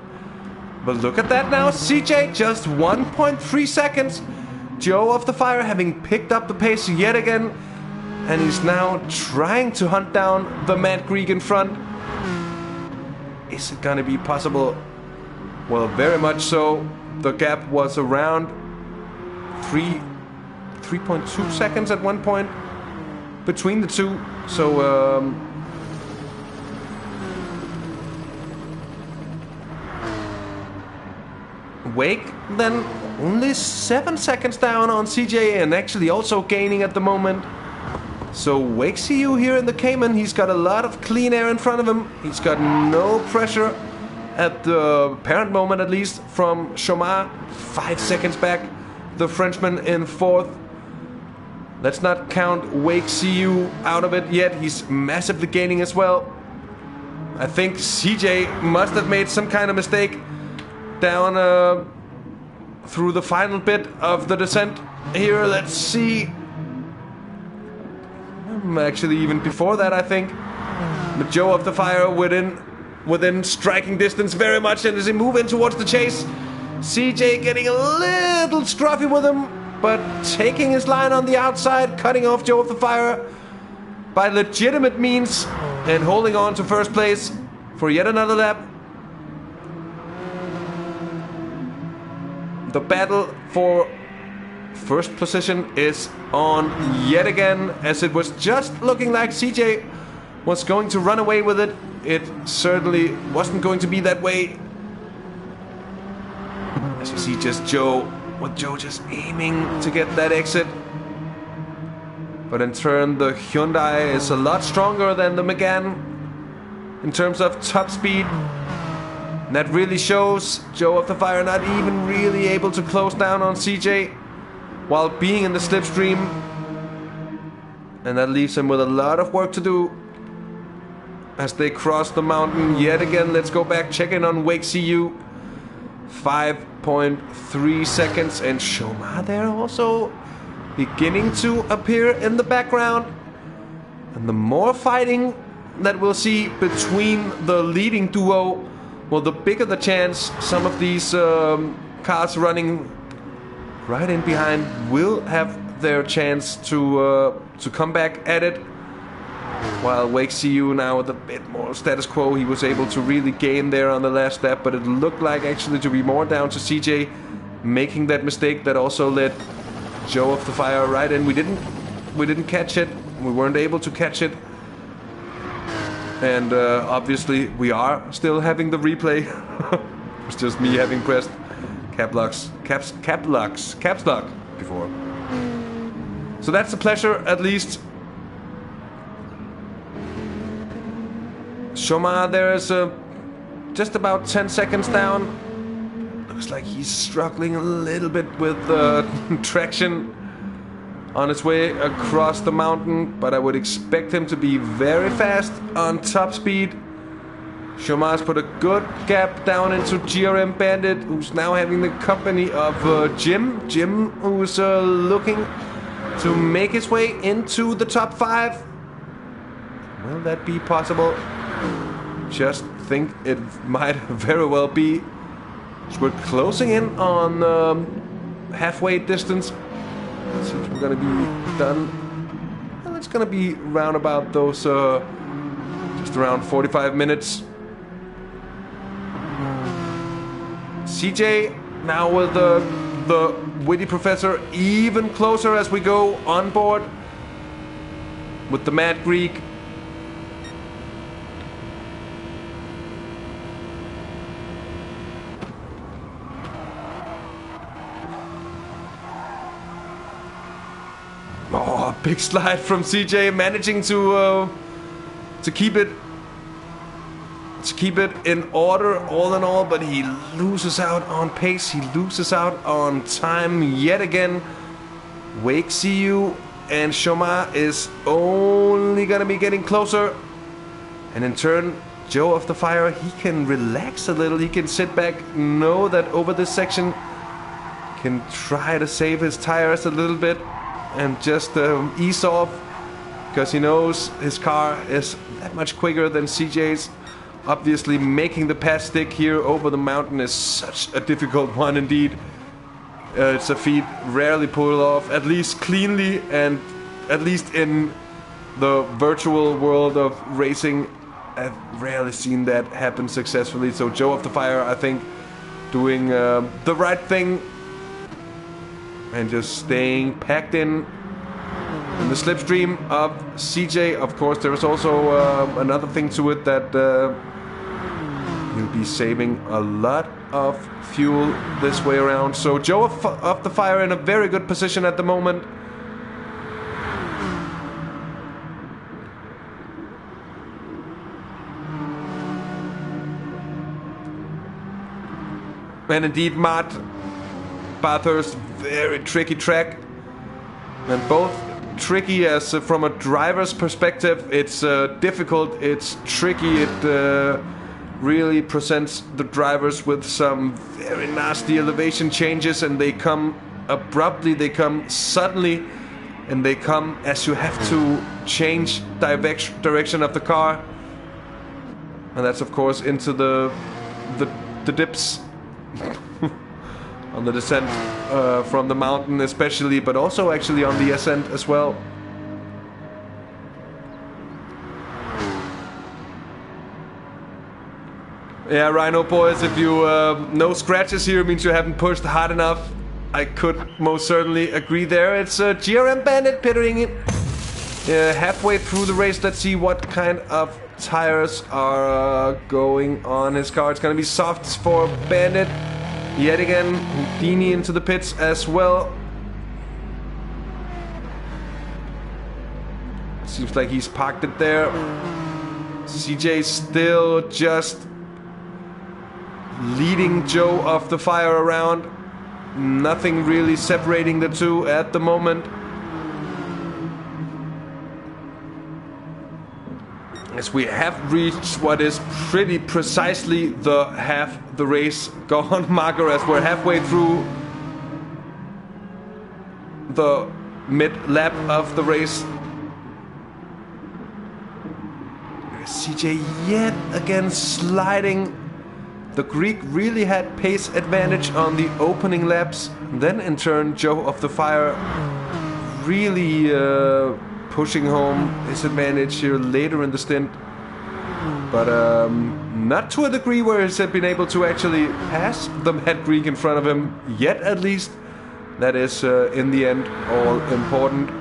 But look at that now, CJ, just 1.3 seconds. Joe of the Fire having picked up the pace yet again. And he's now trying to hunt down the Mad Greek in front. Is it gonna be possible? Well, very much so. The gap was around 3.2 seconds at one point between the two. So Wake then only 7 seconds down on CJ and actually also gaining at the moment. So Wake CU here in the Cayman, he's got a lot of clean air in front of him. He's got no pressure at the apparent moment, at least, from Shomar. 5 seconds back, the Frenchman in 4th. Let's not count Wake CU out of it yet. He's massively gaining as well. I think CJ must have made some kind of mistake down through the final bit of the descent. Here, let's see. Actually, even before that, I think. But Joe of the Fire within striking distance very much, and as he move in towards the chase, CJ getting a little scruffy with him, but taking his line on the outside, cutting off Joe of the Fire by legitimate means, and holding on to first place for yet another lap. The battle for first position is on yet again, as it was just looking like CJ was going to run away with it. It certainly wasn't going to be that way. As you see, just Joe just aiming to get that exit. But in turn, the Hyundai is a lot stronger than the Megane in terms of top speed. And that really shows. Joe of the Fire not even really able to close down on CJ while being in the slipstream. And that leaves him with a lot of work to do as they cross the mountain yet again. Let's go back, check in on Wake CU. 5.3 seconds. And Shoma there also beginning to appear in the background. And the more fighting that we'll see between the leading duo, well, the bigger the chance some of these cars running right in behind will have their chance to come back at it. While Wake CU now with a bit more status quo, he was able to really gain there on the last step, but it looked like actually to be more down to CJ making that mistake that also led Joe of the Fire right in. We didn't catch it. We weren't able to catch it. And obviously we are still having the replay. It's just me having pressed caps lock before. So that's a pleasure, at least. Shoma there is just about 10 seconds down. Looks like he's struggling a little bit with traction on his way across the mountain, but I would expect him to be very fast on top speed. Shoma's put a good gap down into GRM Bandit, who's now having the company of Jim. Jim, who's looking to make his way into the top 5. Will that be possible? Just think it might very well be. So we're closing in on halfway distance. Seems we're gonna be done. Well, it's gonna be round about those just around 45 minutes. CJ now with the witty professor even closer as we go on board with the Mad Greek. Oh, big slide from CJ, managing to keep it in order all in all, but he loses out on pace. He loses out on time yet again. Wake CU and Shoma is only gonna be getting closer, and in turn, Joe of the Fire, he can relax a little. He can sit back, know that over this section, can try to save his tires a little bit. And just ease off, because he knows his car is that much quicker than CJ's. Obviously, making the pass stick here over the mountain is such a difficult one indeed. It's a feat rarely pulled off, at least cleanly, and at least in the virtual world of racing, I've rarely seen that happen successfully. So Joe of the Fire, I think, doing the right thing. And just staying packed in the slipstream of CJ. Of course, there is also another thing to it that you'll be saving a lot of fuel this way around. So Joe of the Fire in a very good position at the moment. And indeed, Matt, Bathurst, very tricky track, and both tricky as from a driver's perspective. It's difficult, it's tricky, it really presents the drivers with some very nasty elevation changes, and they come abruptly, they come suddenly, and they come as you have to change direction of the car. And that's of course into the dips on the descent from the mountain especially, but also actually on the ascent as well. Yeah, Rhino boys, if you no scratches here means you haven't pushed hard enough. I could most certainly agree there. It's GRM Bandit pitting in halfway through the race. Let's see what kind of tires are going on his car. It's gonna be softs for Bandit. Yet again, Houdini into the pits as well. Seems like he's parked it there. CJ still just leading Joe of the Fire around. Nothing really separating the two at the moment. as we have reached what is pretty precisely the half the race gone marker, as we're halfway through the mid-lap of the race. CJ yet again sliding. The Greek really had pace advantage on the opening laps. Then in turn, Joe of the Fire really pushing home his advantage here later in the stint. But not to a degree where he's been able to actually pass the Mad Greek in front of him, yet at least. That is, in the end, all important.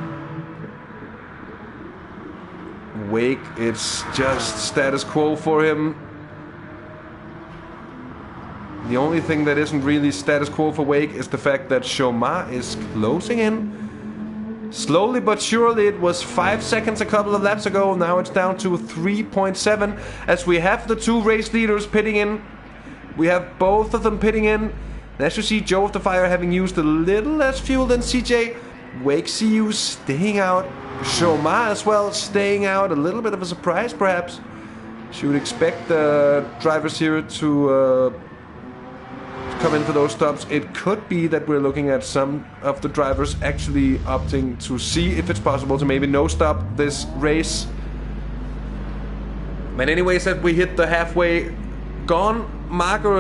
Wake, it's just status quo for him. The only thing that isn't really status quo for Wake is the fact that Shomar is closing in. Slowly but surely. It was 5 seconds a couple of laps ago. Now it's down to 3.7 as we have the two race leaders pitting in. We have both of them pitting in. And as you see, Joe of the Fire having used a little less fuel than CJ. Wake CU staying out. Shomar as well staying out. A little bit of a surprise perhaps. You would expect the drivers here to come in for those stops. It could be that we're looking at some of the drivers actually opting to see if it's possible to maybe no stop this race. But anyways, that we hit the halfway gone marker.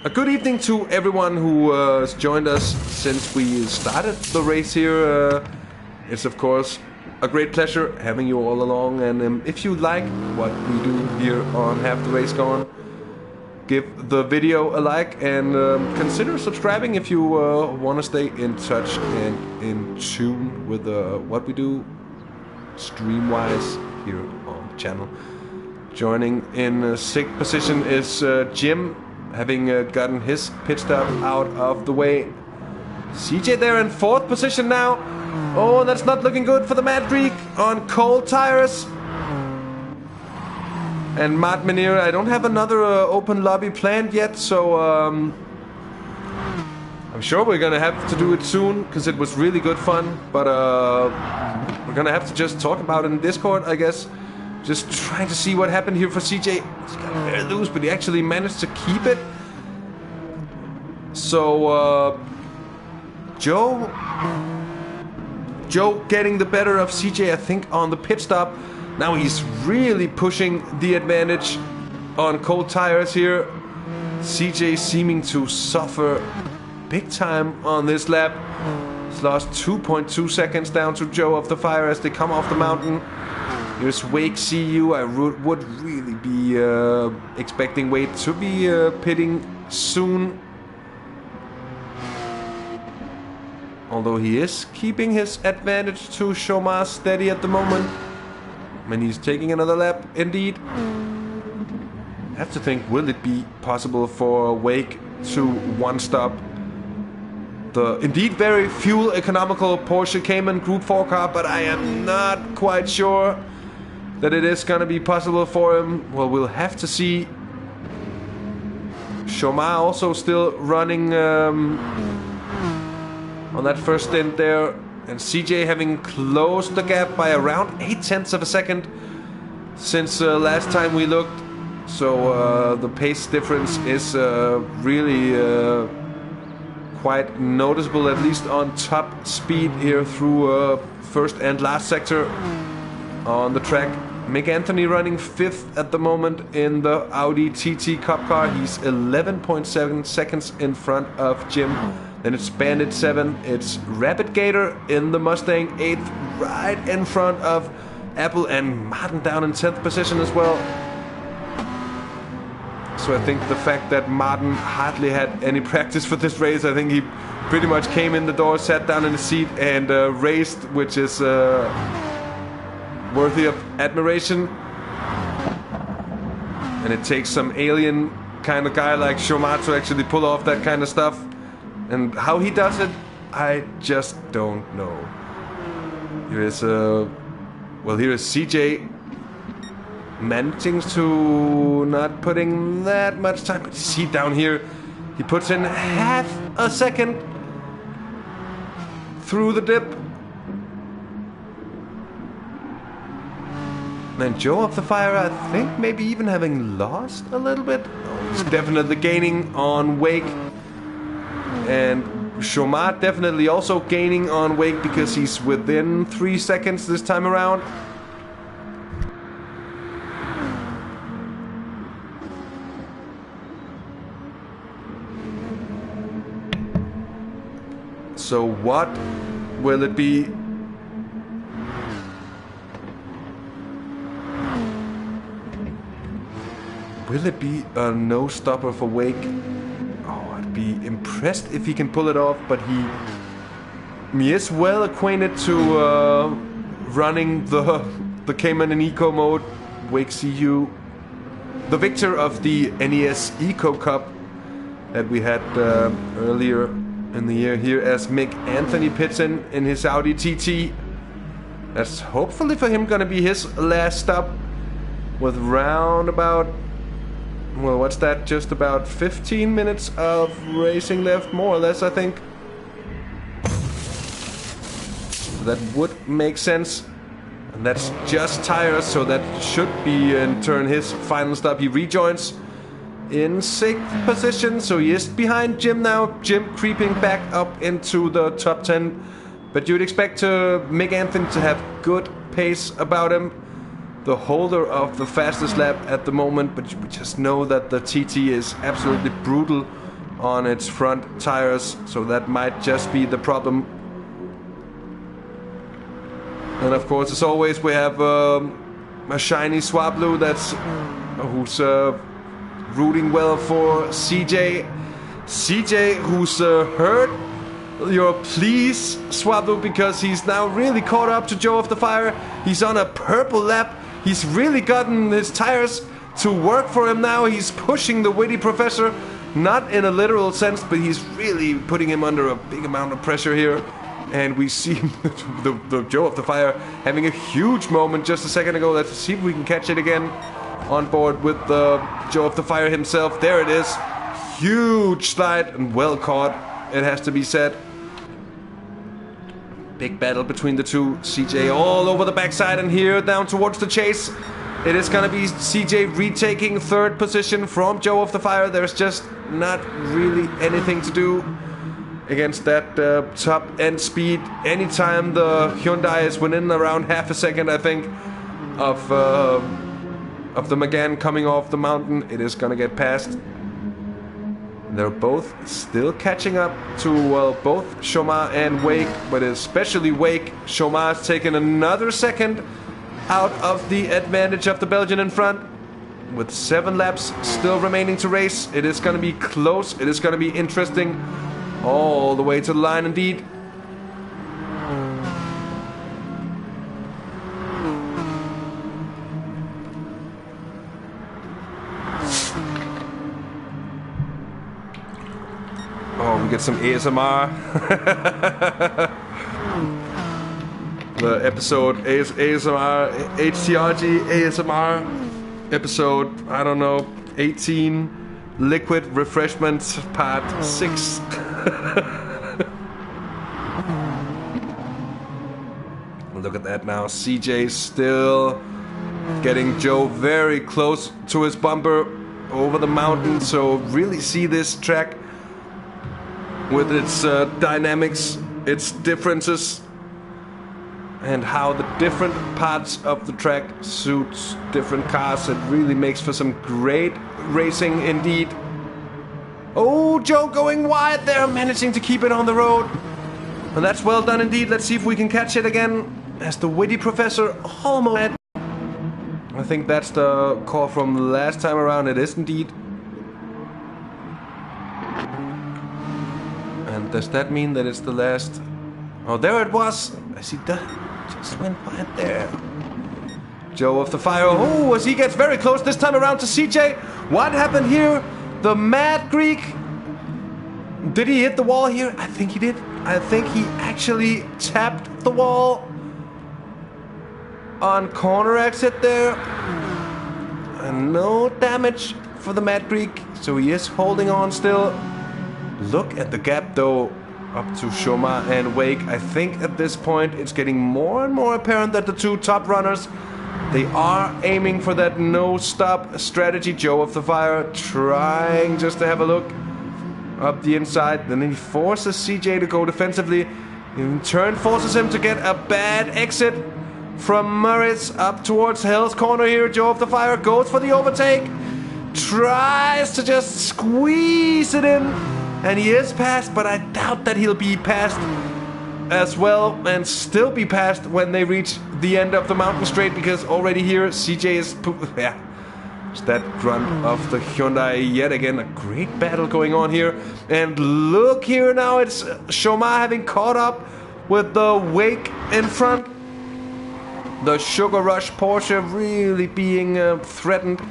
A good evening to everyone who has joined us since we started the race here. It's of course a great pleasure having you all along, and if you like what we do here on Half the Race Gone, give the video a like and consider subscribing if you want to stay in touch and in tune with what we do stream-wise here on the channel. Joining in 6th position is Jim, having gotten his pit stop out of the way. CJ there in 4th position now. Oh, that's not looking good for the Mad Greek on cold tires. And Matt Menier, I don't have another open lobby planned yet, so I'm sure we're gonna have to do it soon, because it was really good fun. But we're gonna have to just talk about it in Discord, I guess. Just trying to see what happened here for CJ. He's got very loose, but he actually managed to keep it. So Joe getting the better of CJ, I think, on the pit stop. Now he's really pushing the advantage on cold tires here. CJ seeming to suffer big time on this lap. He's lost 2.2 seconds down to Joe of the Fire as they come off the mountain. Here's Wake CU. I would really be expecting Wake to be pitting soon. Although he is keeping his advantage to Shomar steady at the moment. And he's taking another lap, indeed. I have to think, will it be possible for Wake to one-stop the indeed very fuel economical Porsche Cayman Gr4 car, but I am not quite sure that it is gonna be possible for him. Well, we'll have to see. Shomar also still running on that first stint there. And CJ having closed the gap by around 0.8 of a second since last time we looked. So the pace difference is really quite noticeable, at least on top speed here through first and last sector on the track. Mick Anthony running 5th at the moment in the Audi TT Cup car. He's 11.7 seconds in front of Jim. Then it's Bandit 7, it's Rapid Gator in the Mustang 8th, right in front of Apple, and Martin down in 10th position as well. So I think the fact that Martin hardly had any practice for this race, I think he pretty much came in the door, sat down in the seat and raced, which is worthy of admiration. And it takes some alien kind of guy like Shomar to actually pull off that kind of stuff. And how he does it, I just don't know. Here is here is CJ managing to not putting that much time. But you see down here, he puts in half a second through the dip. And Joe of the Fire, I think, maybe even having lost a little bit. He's definitely gaining on Wake. And Shomar definitely also gaining on Wake because he's within 3 seconds this time around. So what will it be? Will it be a no-stopper for Wake? Oh, I'd be impressed if he can pull it off, but he is well acquainted to running the Cayman in Eco mode. Wake CU, the victor of the NES Eco Cup that we had earlier in the year here, as Mick Anthony pits in his Audi TT. That's hopefully for him gonna be his last stop, with round about, well, what's that, just about 15 minutes of racing left, more or less, I think. That would make sense. And that's just tires, so that should be in turn his final stop. He rejoins in 6th position, so he is behind Jim now. Jim creeping back up into the top 10. But you'd expect Mick Anthony to have good pace about him. The holder of the fastest lap at the moment, but we just know that the TT is absolutely brutal on its front tires, so that might just be the problem. And of course, as always, we have a shiny Swablu who's rooting well for CJ. CJ, who's heard your pleas, Swablu, because he's now really caught up to Joe of the Fire. He's on a purple lap. He's really gotten his tires to work for him now. He's pushing the witty professor, not in a literal sense, but he's really putting him under a big amount of pressure here. And we see the Joe of the Fire having a huge moment just a second ago. Let's see if we can catch it again on board with the Joe of the Fire himself. There it is. Huge slide and well caught, it has to be said. Big battle between the two. CJ all over the backside, and here down towards the chase. It is gonna be CJ retaking 3rd position from Joe of the Fire. There's just not really anything to do against that top end speed. Anytime the Hyundai is within around half a second, I think, of the McGann coming off the mountain, it is gonna get past. They're both still catching up to, well, both Shomar and Wake, but especially Wake. Shomar's taken another second out of the advantage of the Belgian in front. With 7 laps still remaining to race, it is going to be close. It is going to be interesting all the way to the line indeed. Oh, we get some ASMR. The episode ASMR, HTRG ASMR episode, I don't know, 18, Liquid Refreshments Part 6. Look at that now. CJ still getting Joe very close to his bumper over the mountain. So really see this track with its dynamics, its differences, and how the different parts of the track suits different cars. It really makes for some great racing indeed. Oh, Joe going wide there, managing to keep it on the road. And that's well done indeed. Let's see if we can catch it again as the witty professor almost. I think that's the call from last time around. It is indeed. And does that mean that it's the last? Oh, there it was. I see that. Just went wide there. Joe of the Fire. Oh, as he gets very close this time around to CJ. What happened here? The Mad Greek. Did he hit the wall here? I think he did. I think he actually tapped the wall on corner exit there. And no damage for the Mad Greek. So he is holding on still. Look at the gap though up to Shomar and Wake. I think at this point it's getting more and more apparent that the two top runners They are aiming for that no-stop strategy. Joe of the Fire trying just to have a look up the inside. Then he forces CJ to go defensively. In turn forces him to get a bad exit from Murray's up towards Hell's Corner here. Joe of the Fire goes for the overtake. Tries to just squeeze it in. And he is passed, but I doubt that he'll be passed as well and still be passed when they reach the end of the mountain straight, because already here CJ is yeah, it's that grunt of the Hyundai yet again. A great battle going on here, and look here now, it's Shomar having caught up with the Wake in front. The Sugar Rush Porsche really being threatened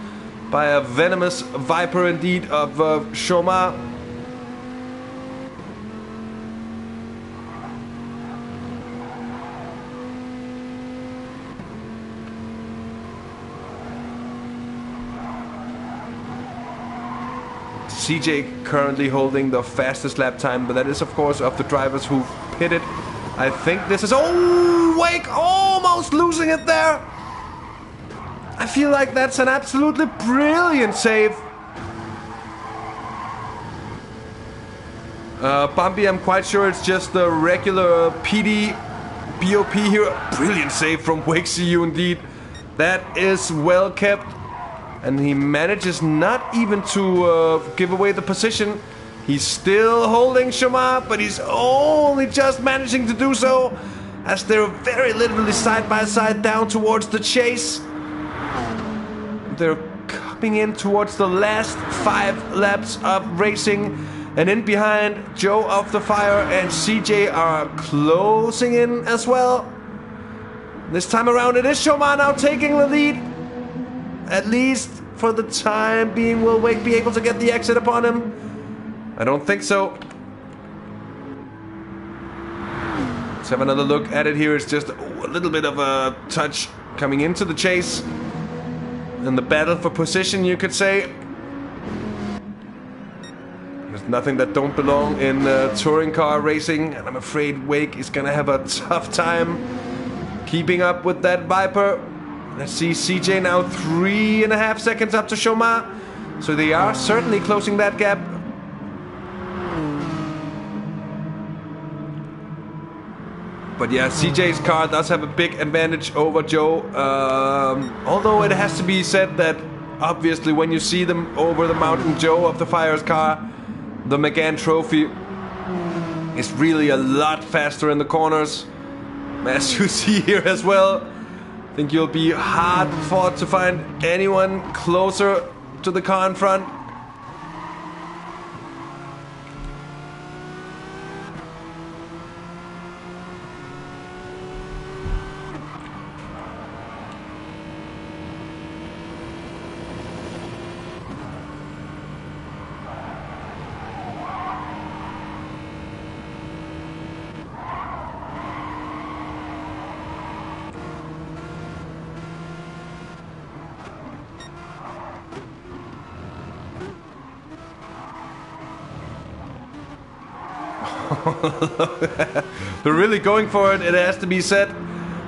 by a venomous Viper indeed of Shomar. CJ currently holding the fastest lap time, but that is of course of the drivers who pitted. I think this is... Oh, Wake almost losing it there. I feel like that's an absolutely brilliant save. Bumpy, I'm quite sure it's just the regular PD BOP here. Brilliant save from Wake CU indeed. That is well kept. And he manages not even to give away the position. He's still holding Shomar, but he's only just managing to do so as they're very literally side by side down towards the chase. They're coming in towards the last 5 laps of racing. And in behind, Joe of the Fire and CJ are closing in as well. This time around, it is Shomar now taking the lead. At least for the time being, will Wake be able to get the exit upon him? I don't think so. Let's have another look at it here. It's just a little bit of a touch coming into the chase. In the battle for position, you could say. There's nothing that don't belong in touring car racing. And I'm afraid Wake is going to have a tough time keeping up with that Viper. Let's see, CJ now 3.5 seconds up to Shomar. So they are certainly closing that gap. But yeah, CJ's car does have a big advantage over Joe. Although it has to be said that obviously when you see them over the mountain, Joe of the Fire's car, the McGann Trophy, is really a lot faster in the corners. As you see here as well. I think you'll be hard fought to find anyone closer to the car in front. They're really going for it, it has to be said.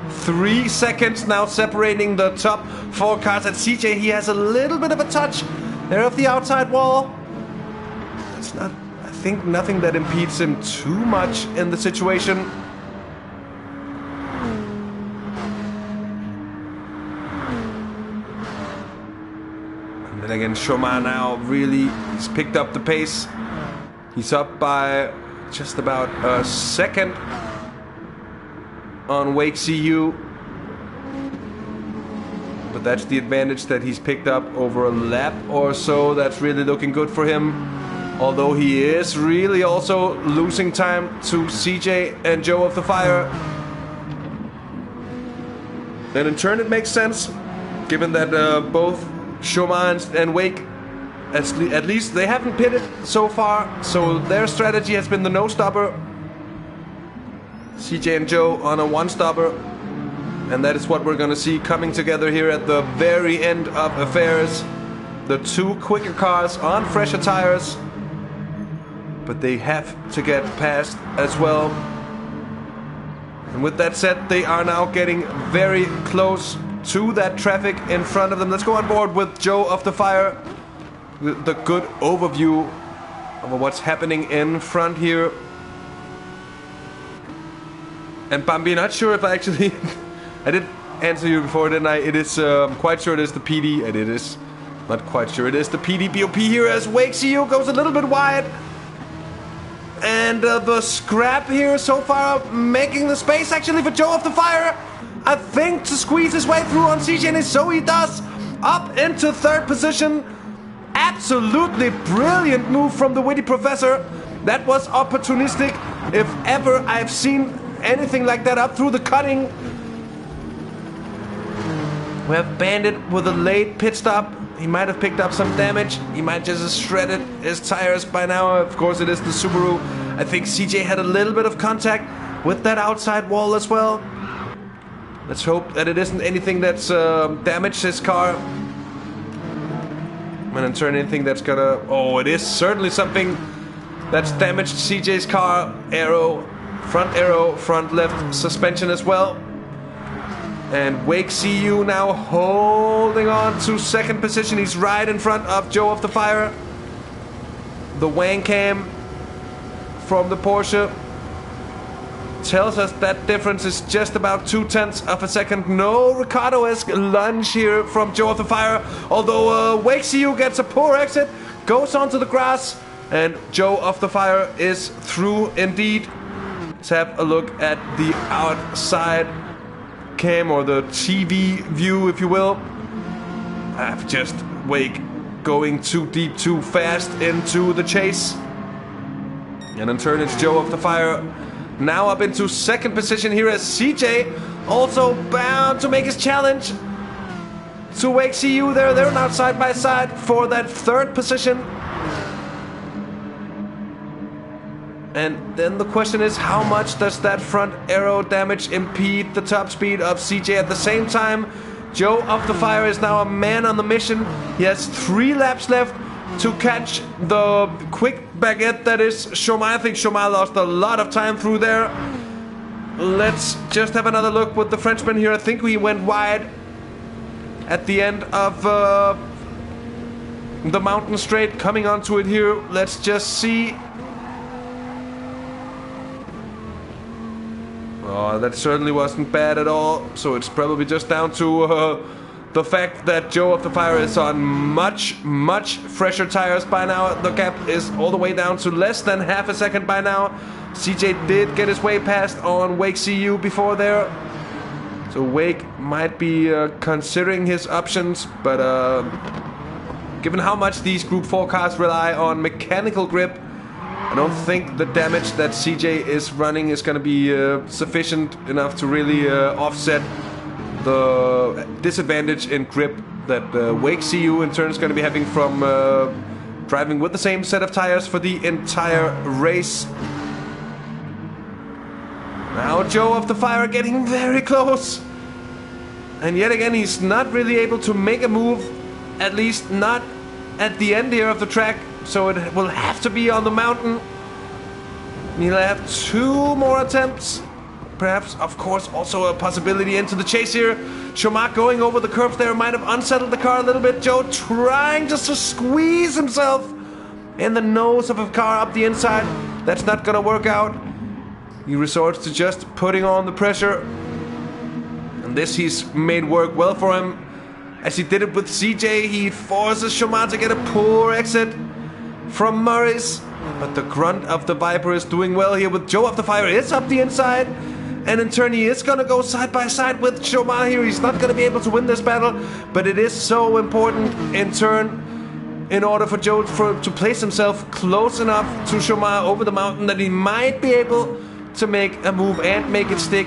3 seconds now separating the top 4 cars. At CJ, he has a little bit of a touch there of the outside wall. It's not, I think, nothing that impedes him too much in the situation. And then again, Shomar now really has picked up the pace. He's up by just about a second on Wake CU. But that's the advantage that he's picked up over a lap or so. That's really looking good for him. Although he is really also losing time to CJ and Joe of the Fire. And in turn it makes sense, given that both Shomar and Wake, at least they haven't pitted so far, so their strategy has been the no-stopper. CJ and Joe on a one-stopper. And that is what we're going to see coming together here at the very end of affairs. The 2 quicker cars on fresher tires. But they have to get past as well. And with that said, they are now getting very close to that traffic in front of them. Let's go on board with Joe of the Fire. The good overview of what's happening in front here. And Bambi, not sure if I actually... I did answer you before, didn't I? It is quite sure it is the PD, and it is not quite sure it is the PD BOP here as Wake CU goes a little bit wide. And the scrap here so far making the space actually for Joe of the Fire. I think to squeeze his way through on CJ, and so he does. Up into third position. Absolutely brilliant move from the witty professor. That was opportunistic. If ever I've seen anything like that up through the cutting. We have Bandit with a late pit stop. He might have picked up some damage. He might just have shredded his tires by now. Of course, it is the Subaru. I think CJ had a little bit of contact with that outside wall as well. Let's hope that it isn't anything that's damaged his car. And in turn, anything that's gonna... Oh, it is certainly something that's damaged CJ's car. Arrow, front left suspension as well. And Wake CU now holding on to second position. He's right in front of Joe of the Fire. The wang cam from the Porsche tells us that difference is just about 0.2 of a second. No Ricardo-esque lunge here from Joe of the Fire. Although Wake CU gets a poor exit, goes onto the grass, and Joe of the Fire is through indeed. Let's have a look at the outside cam, or the TV view, if you will. I've just Wake going too deep, too fast into the chase. And in turn, it's Joe of the Fire now up into second position here as CJ also bound to make his challenge to Wake CU there. They're now side by side for that third position. And then the question is, how much does that front aero damage impede the top speed of CJ? At the same time, Joe of the Fire is now a man on the mission. He has 3 laps left to catch the quick baguette that is Chomar. I think Chomar lost a lot of time through there. Let's just have another look with the Frenchman here. I think we went wide at the end of the mountain straight. Coming onto it here, let's just see. Oh, that certainly wasn't bad at all. So it's probably just down to the fact that Joe of the Fire is on much, much fresher tires by now. The gap is all the way down to less than half a second by now. CJ did get his way past on Wake CU before there. So Wake might be considering his options, but given how much these Group 4 cars rely on mechanical grip, I don't think the damage that CJ is running is going to be sufficient enough to really offset the disadvantage in grip that Wake CU in turn is going to be having from driving with the same set of tires for the entire race. Now Joe of the Fire getting very close. And yet again, he's not really able to make a move, at least not at the end here of the track. So it will have to be on the mountain. He'll have 2 more attempts. Perhaps, of course, also a possibility into the chase here. Chomar going over the curves there might have unsettled the car a little bit. Joe trying just to squeeze himself in the nose of a car up the inside. That's not gonna work out. He resorts to just putting on the pressure. And this he's made work well for him. As he did it with CJ, he forces Chomar to get a poor exit from Murray's. But the grunt of the Viper is doing well here with Joe of the Fire. Is up the inside. And in turn, he is going to go side by side with Chomar here. He's not going to be able to win this battle. But it is so important in turn, in order for Joe to place himself close enough to Chomar over the mountain, that he might be able to make a move and make it stick.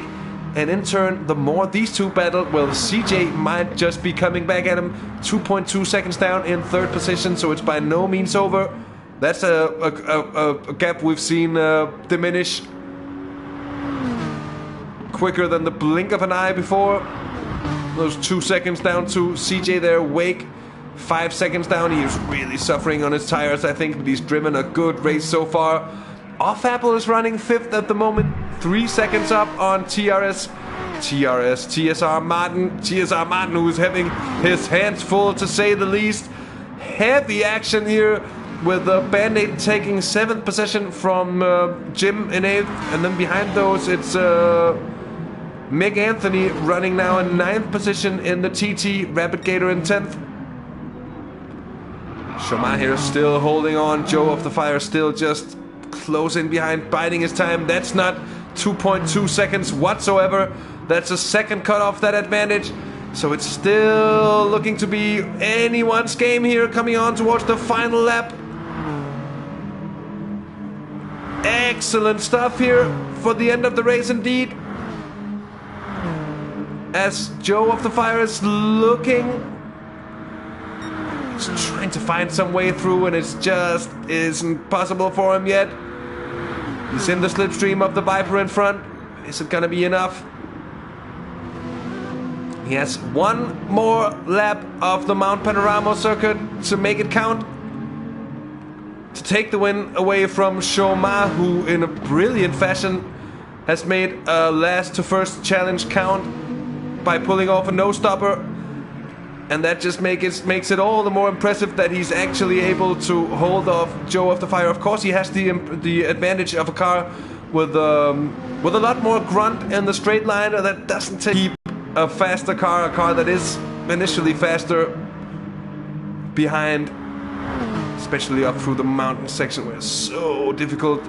And in turn, the more these two battle, well, CJ might just be coming back at him. 2.2 seconds down in third position, so it's by no means over. That's a gap we've seen diminish quicker than the blink of an eye before. Those 2 seconds down to CJ there. Wake 5 seconds down. He is really suffering on his tires, I think, but he's driven a good race so far. Off Apple is running 5th at the moment, 3 seconds up on TRS TSR Martin, who's having his hands full, to say the least. Heavy action here, with Band-Aid taking 7th position from Jim in 8th, and then behind those it's Mick Anthony running now in 9th position in the TT, Rapid Gator in 10th. Shomar here still holding on. Joe of the Fire still just close in behind, biding his time. That's not 2.2 seconds whatsoever. That's a second cut off that advantage. So it's still looking to be anyone's game here, coming on towards the final lap. Excellent stuff here for the end of the race indeed. As Joe of the Fire is looking, he's trying to find some way through, and it just isn't possible for him yet. He's in the slipstream of the Viper in front. Is it gonna be enough? He has one more lap of the Mount Panorama circuit to make it count, to take the win away from Shomar, who in a brilliant fashion has made a last to first challenge count by pulling off a no-stopper. And that just makes it all the more impressive that he's actually able to hold off Joe of the Fire. Of course, he has the advantage of a car with a lot more grunt in the straight line that doesn't keep a faster car, a car that is initially faster behind, especially up through the mountain section where it's so difficult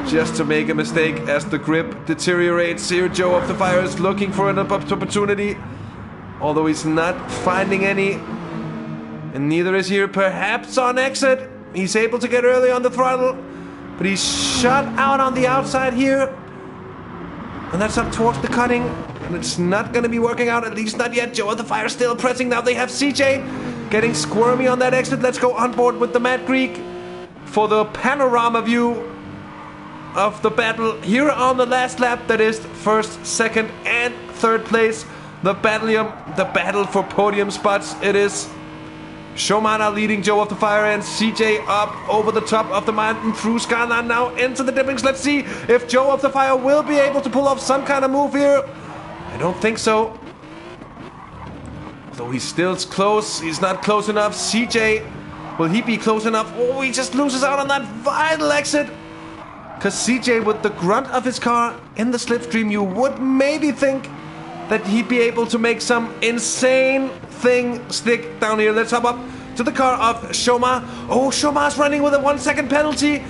just to make a mistake as the grip deteriorates. Here Joe of the Fire is looking for an opportunity, although he's not finding any, and neither is here perhaps on exit. He's able to get early on the throttle, but he's shut out on the outside here, and that's up towards the cutting, and it's not going to be working out, at least not yet. Joe of the Fire still pressing. Now they have CJ getting squirmy on that exit. Let's go on board with the Mad Greek for the panorama view of the battle here on the last lap. That is first, second, and third place. The battle for podium spots. It is Shomar leading Joe of the Fire, and CJ up over the top of the mountain through Skyline now into the dippings. Let's see if Joe of the Fire will be able to pull off some kind of move here. I don't think so. Though he's still close, he's not close enough. CJ, will he be close enough? Oh, he just loses out on that vital exit. Because CJ, with the grunt of his car in the slipstream, you would maybe think that he'd be able to make some insane thing stick down here. Let's hop up to the car of Shomar. Oh, Shomar's running with a 1 second penalty.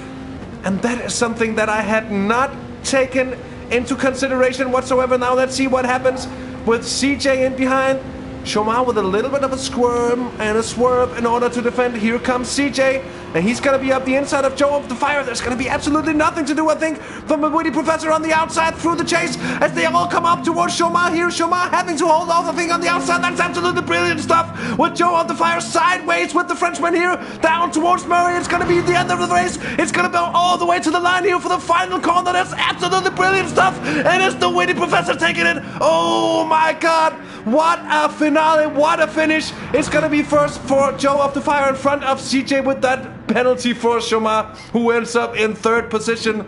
And that is something that I had not taken into consideration whatsoever. Now let's see what happens with CJ in behind. Shomar with a little bit of a squirm and a swerve in order to defend. Here comes CJ, and he's going to be up the inside of Joe of the Fire. There's going to be absolutely nothing to do, I think, from the Witty Professor on the outside through the chase as they all come up towards Shomar here. Shomar having to hold off the thing on the outside. That's absolutely brilliant stuff with Joe of the Fire sideways with the Frenchman here down towards Murray. It's going to be the end of the race. It's going to go all the way to the line here for the final corner. That's absolutely brilliant stuff, and it's the Witty Professor taking it. Oh my God, what a finale, what a finish. It's going to be first for Joe of the Fire in front of CJ with that penalty for Shomar, who ends up in third position.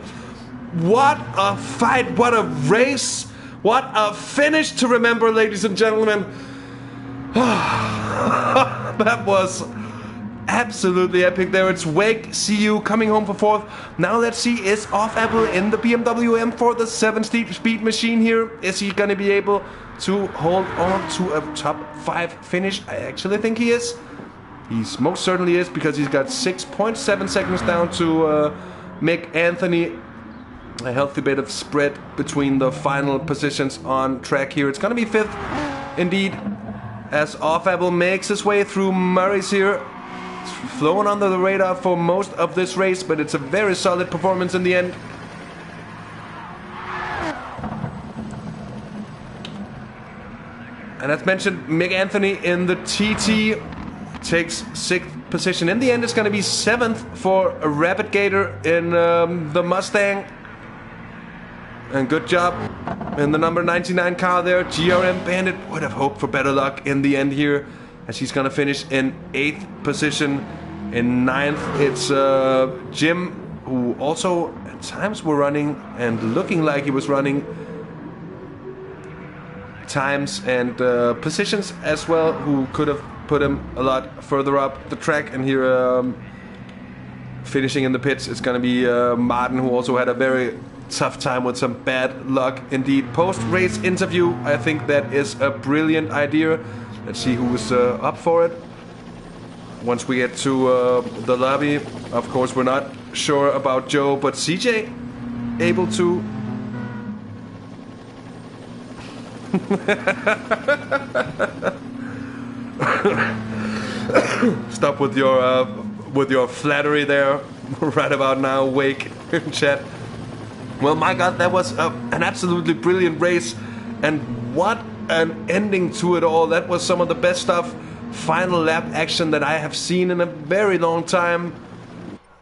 What a fight, what a race, what a finish to remember, ladies and gentlemen. That was absolutely epic there. It's Wake CU coming home for fourth. Now let's see, is Off Apple in the BMW M4, the 7-speed machine here? Is he going to be able to hold on to a top 5 finish? I actually think he is. He's most certainly is, because he's got 6.7 seconds down to Mick Anthony. A healthy bit of spread between the final positions on track here. It's going to be 5th indeed, as Off Apple makes his way through Murray's here. It's flown under the radar for most of this race, but it's a very solid performance in the end. And as mentioned, Mick Anthony in the TT takes 6th position. In the end, it's going to be 7th for a Rapid Gator in the Mustang. And good job in the number 99 car there. GRM Bandit would have hoped for better luck in the end here, as he's going to finish in 8th position. In 9th, it's Jim, who also at times were running and looking like he was running times and positions as well, who could have put him a lot further up the track. And here, finishing in the pits, it's going to be Martin, who also had a very tough time with some bad luck indeed. Post-race interview, I think that is a brilliant idea. Let's see who is up for it. Once we get to the lobby, of course, we're not sure about Joe, but CJ able to. Stop with your flattery there. Right about now, Wake in chat. Well, my God, that was an absolutely brilliant race, and what an ending to it all. That was some of the best stuff. Final lap action that I have seen in a very long time,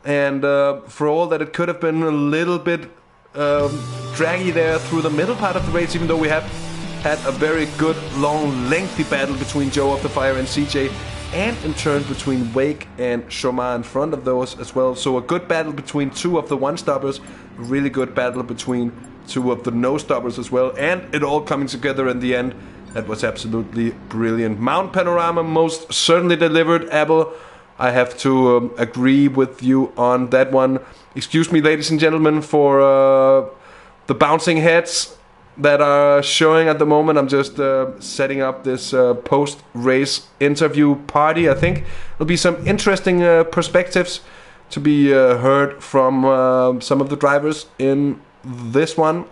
and for all that it could have been a little bit draggy there through the middle part of the race, even though we have had a very good, long, lengthy battle between Joe of the Fire and CJ, and in turn between Wake and Shomar in front of those as well. So a good battle between two of the one-stoppers, a really good battle between two of the no-stoppers as well, and it all coming together in the end. That was absolutely brilliant. Mount Panorama most certainly delivered, Apple. I have to agree with you on that one. Excuse me, ladies and gentlemen, for the bouncing heads that are showing at the moment. I'm just setting up this post-race interview party. I think there'll be some interesting perspectives to be heard from some of the drivers in this one.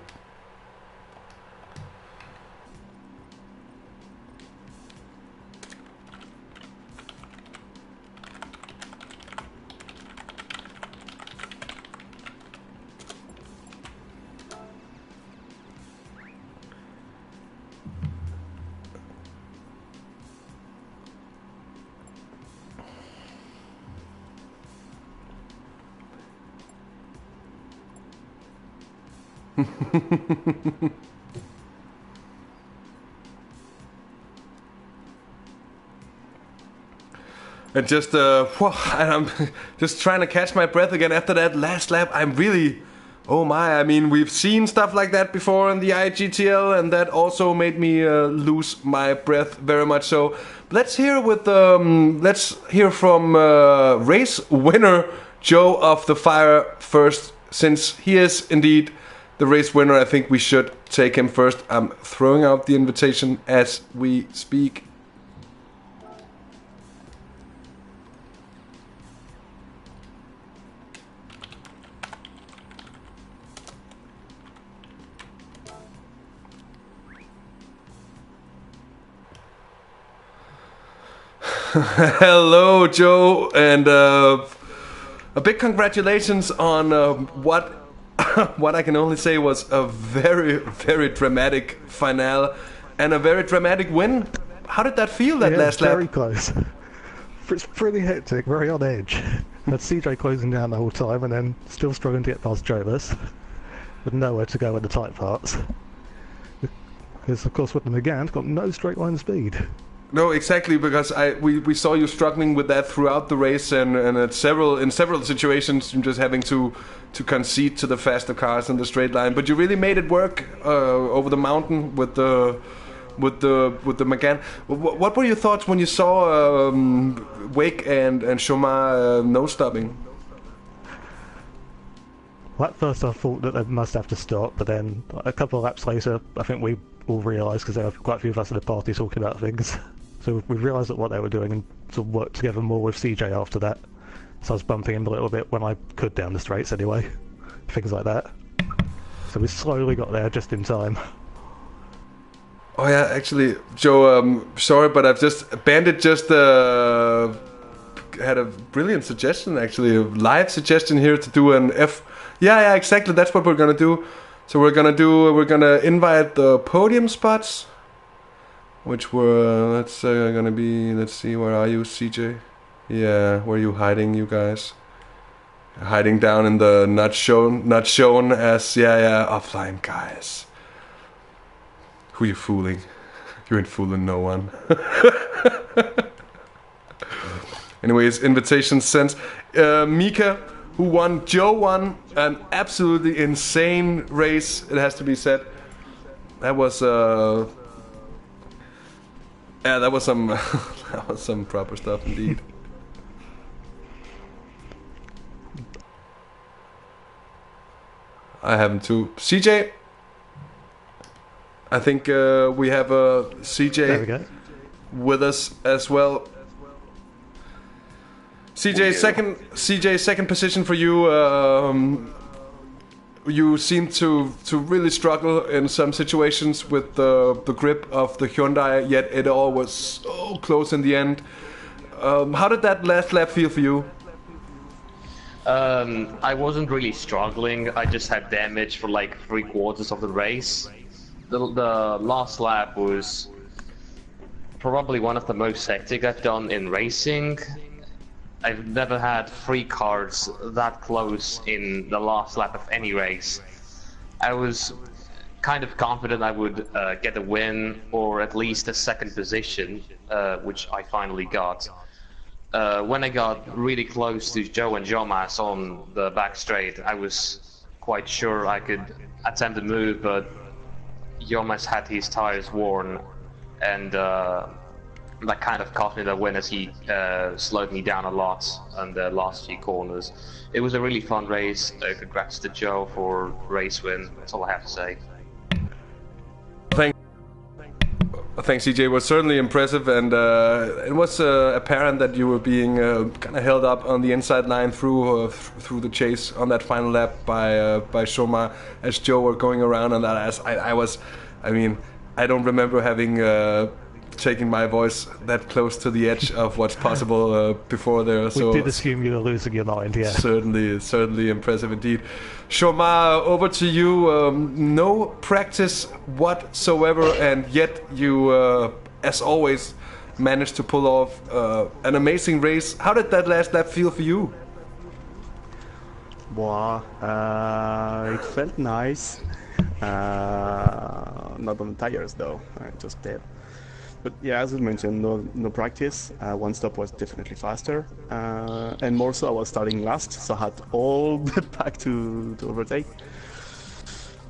And just and I'm just trying to catch my breath again after that last lap. I'm really, oh my, I mean, we've seen stuff like that before in the IGTL, and that also made me lose my breath very much so. Let's hear from race winner Joe of the Fire first, since he is indeed the race winner. I think we should take him first. I'm throwing out the invitation as we speak. Hello, Joe, and a big congratulations on what I can only say was a very, very dramatic finale and a very dramatic win. How did that feel, that last lap? Very close. It's pretty hectic, very on edge. Had CJ closing down the whole time and then still struggling to get past Jonas, with nowhere to go in the tight parts. Because, of course, with the McGann's got no straight line speed. No, exactly, because we saw you struggling with that throughout the race, and in several situations just having to concede to the faster cars in the straight line. But you really made it work over the mountain with the McGann. What were your thoughts when you saw Wake and Shomar no stopping? Well, at first I thought that they must have to stop, but then a couple of laps later, I think we all realised, because there were quite a few of us at the party talking about things. So we realised that what they were doing and sort of worked together more with CJ after that. So I was bumping him a little bit when I could down the straights anyway. Things like that. So we slowly got there just in time. Oh yeah, actually, Joe, sorry, but Bandit just had a brilliant suggestion, actually, a live suggestion here to do an F. Yeah, exactly, that's what we're gonna do. So we're gonna invite the podium spots, which were let's see, where are you, CJ? Yeah, where are you hiding, you guys? Hiding down in the not shown as offline guys. Who you fooling? You ain't fooling no one. Anyways, invitation sent. Mika, who won, Joe won an absolutely insane race, it has to be said. That was Yeah, that was some that was some proper stuff indeed. I have him too. CJ, I think we have CJ with us as well. CJ, second position for you. You seem to really struggle in some situations with the grip of the Hyundai, yet it all was so close in the end. How did that last lap feel for you? I wasn't really struggling. I just had damage for like 3/4 of the race. The last lap was probably one of the most hectic I've done in racing. I've never had 3 cars that close in the last lap of any race. I was kind of confident I would get a win or at least a second position, which I finally got. When I got really close to Joe and Jomas on the back straight, I was quite sure I could attempt a move, but Jomas had his tires worn, and that kind of cost me the win as he slowed me down a lot on the last few corners. It was a really fun race. Congrats to Joe for race win. That's all I have to say. Thanks, CJ. It was certainly impressive, and it was apparent that you were being kind of held up on the inside line through the chase on that final lap by Shoma as Joe were going around on that. As I mean, I don't remember having taken my voice that close to the edge of what's possible before there. So we did assume you were losing your mind, yeah. Certainly impressive indeed. Shoma, over to you. No practice whatsoever, and yet you, as always, managed to pull off an amazing race. How did that last lap feel for you? Well, it felt nice. Not on the tires though, just dead. But yeah, as you mentioned, no practice. One stop was definitely faster, and more so I was starting last, so I had all the pack to overtake.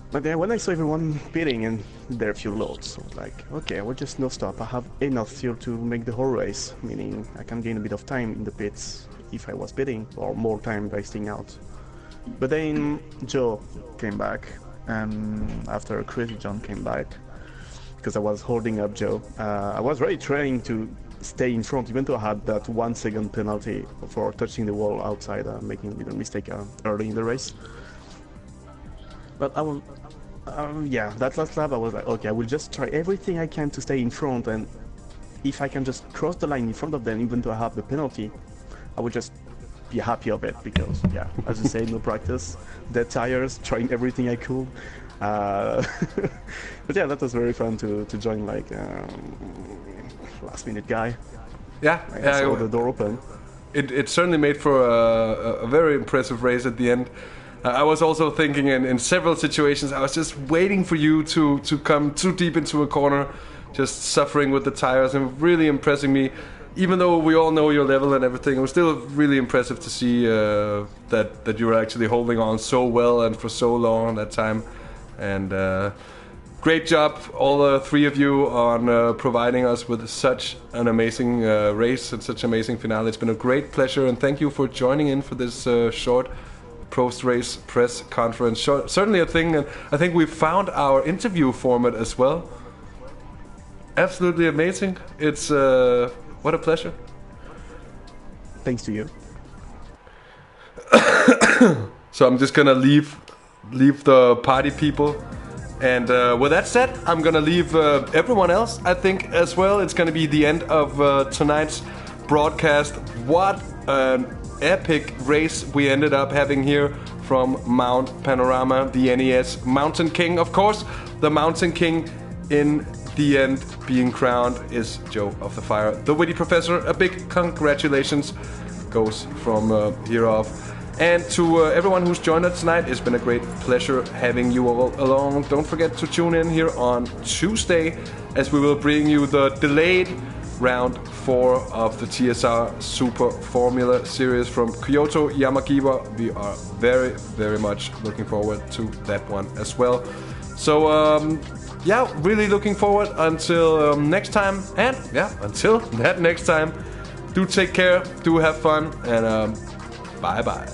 But then when I saw everyone pitting and there are few loads, I was like, okay, we'll just no stop. I have enough fuel to make the whole race, meaning I can gain a bit of time in the pits if I was pitting, or more time by staying out. But then Joe came back, and after Chris John came back, because I was holding up Joe. I was really trying to stay in front, even though I had that 1 second penalty for touching the wall outside, making a little mistake early in the race. But I will, yeah, that last lap I was like, okay, I will just try everything I can to stay in front, and if I can just cross the line in front of them, even though I have the penalty, I would just be happy of it, because, yeah, as you say, no practice, dead tires, trying everything I could. But yeah, that was very fun to join, like, last minute guy. Yeah, I saw the door open. It certainly made for a very impressive race at the end. I was also thinking in several situations, I was just waiting for you to come too deep into a corner, just suffering with the tires and really impressing me. Even though we all know your level and everything, it was still really impressive to see that you were actually holding on so well and for so long that time. And great job, all the 3 of you, on providing us with such an amazing race and such an amazing finale. It's been a great pleasure, and thank you for joining in for this short post-race press conference. Certainly a thing, and I think we've found our interview format as well. Absolutely amazing. It's what a pleasure. Thanks to you. So I'm just gonna leave the party people, and with that said, I'm gonna leave everyone else, I think, as well. It's gonna be the end of tonight's broadcast. What an epic race we ended up having here from Mount Panorama, the NES Mountain King. Of course, the Mountain King in the end being crowned is Joe of the Fire, the witty professor. A big congratulations goes from here off. And to everyone who's joined us tonight, it's been a great pleasure having you all along. Don't forget to tune in here on Tuesday, as we will bring you the delayed round 4 of the TSR Super Formula Series from Kyoto Yamagiwa. We are very, very much looking forward to that one as well. So, yeah, really looking forward until next time. And yeah, until that next time, do take care, do have fun, and bye bye.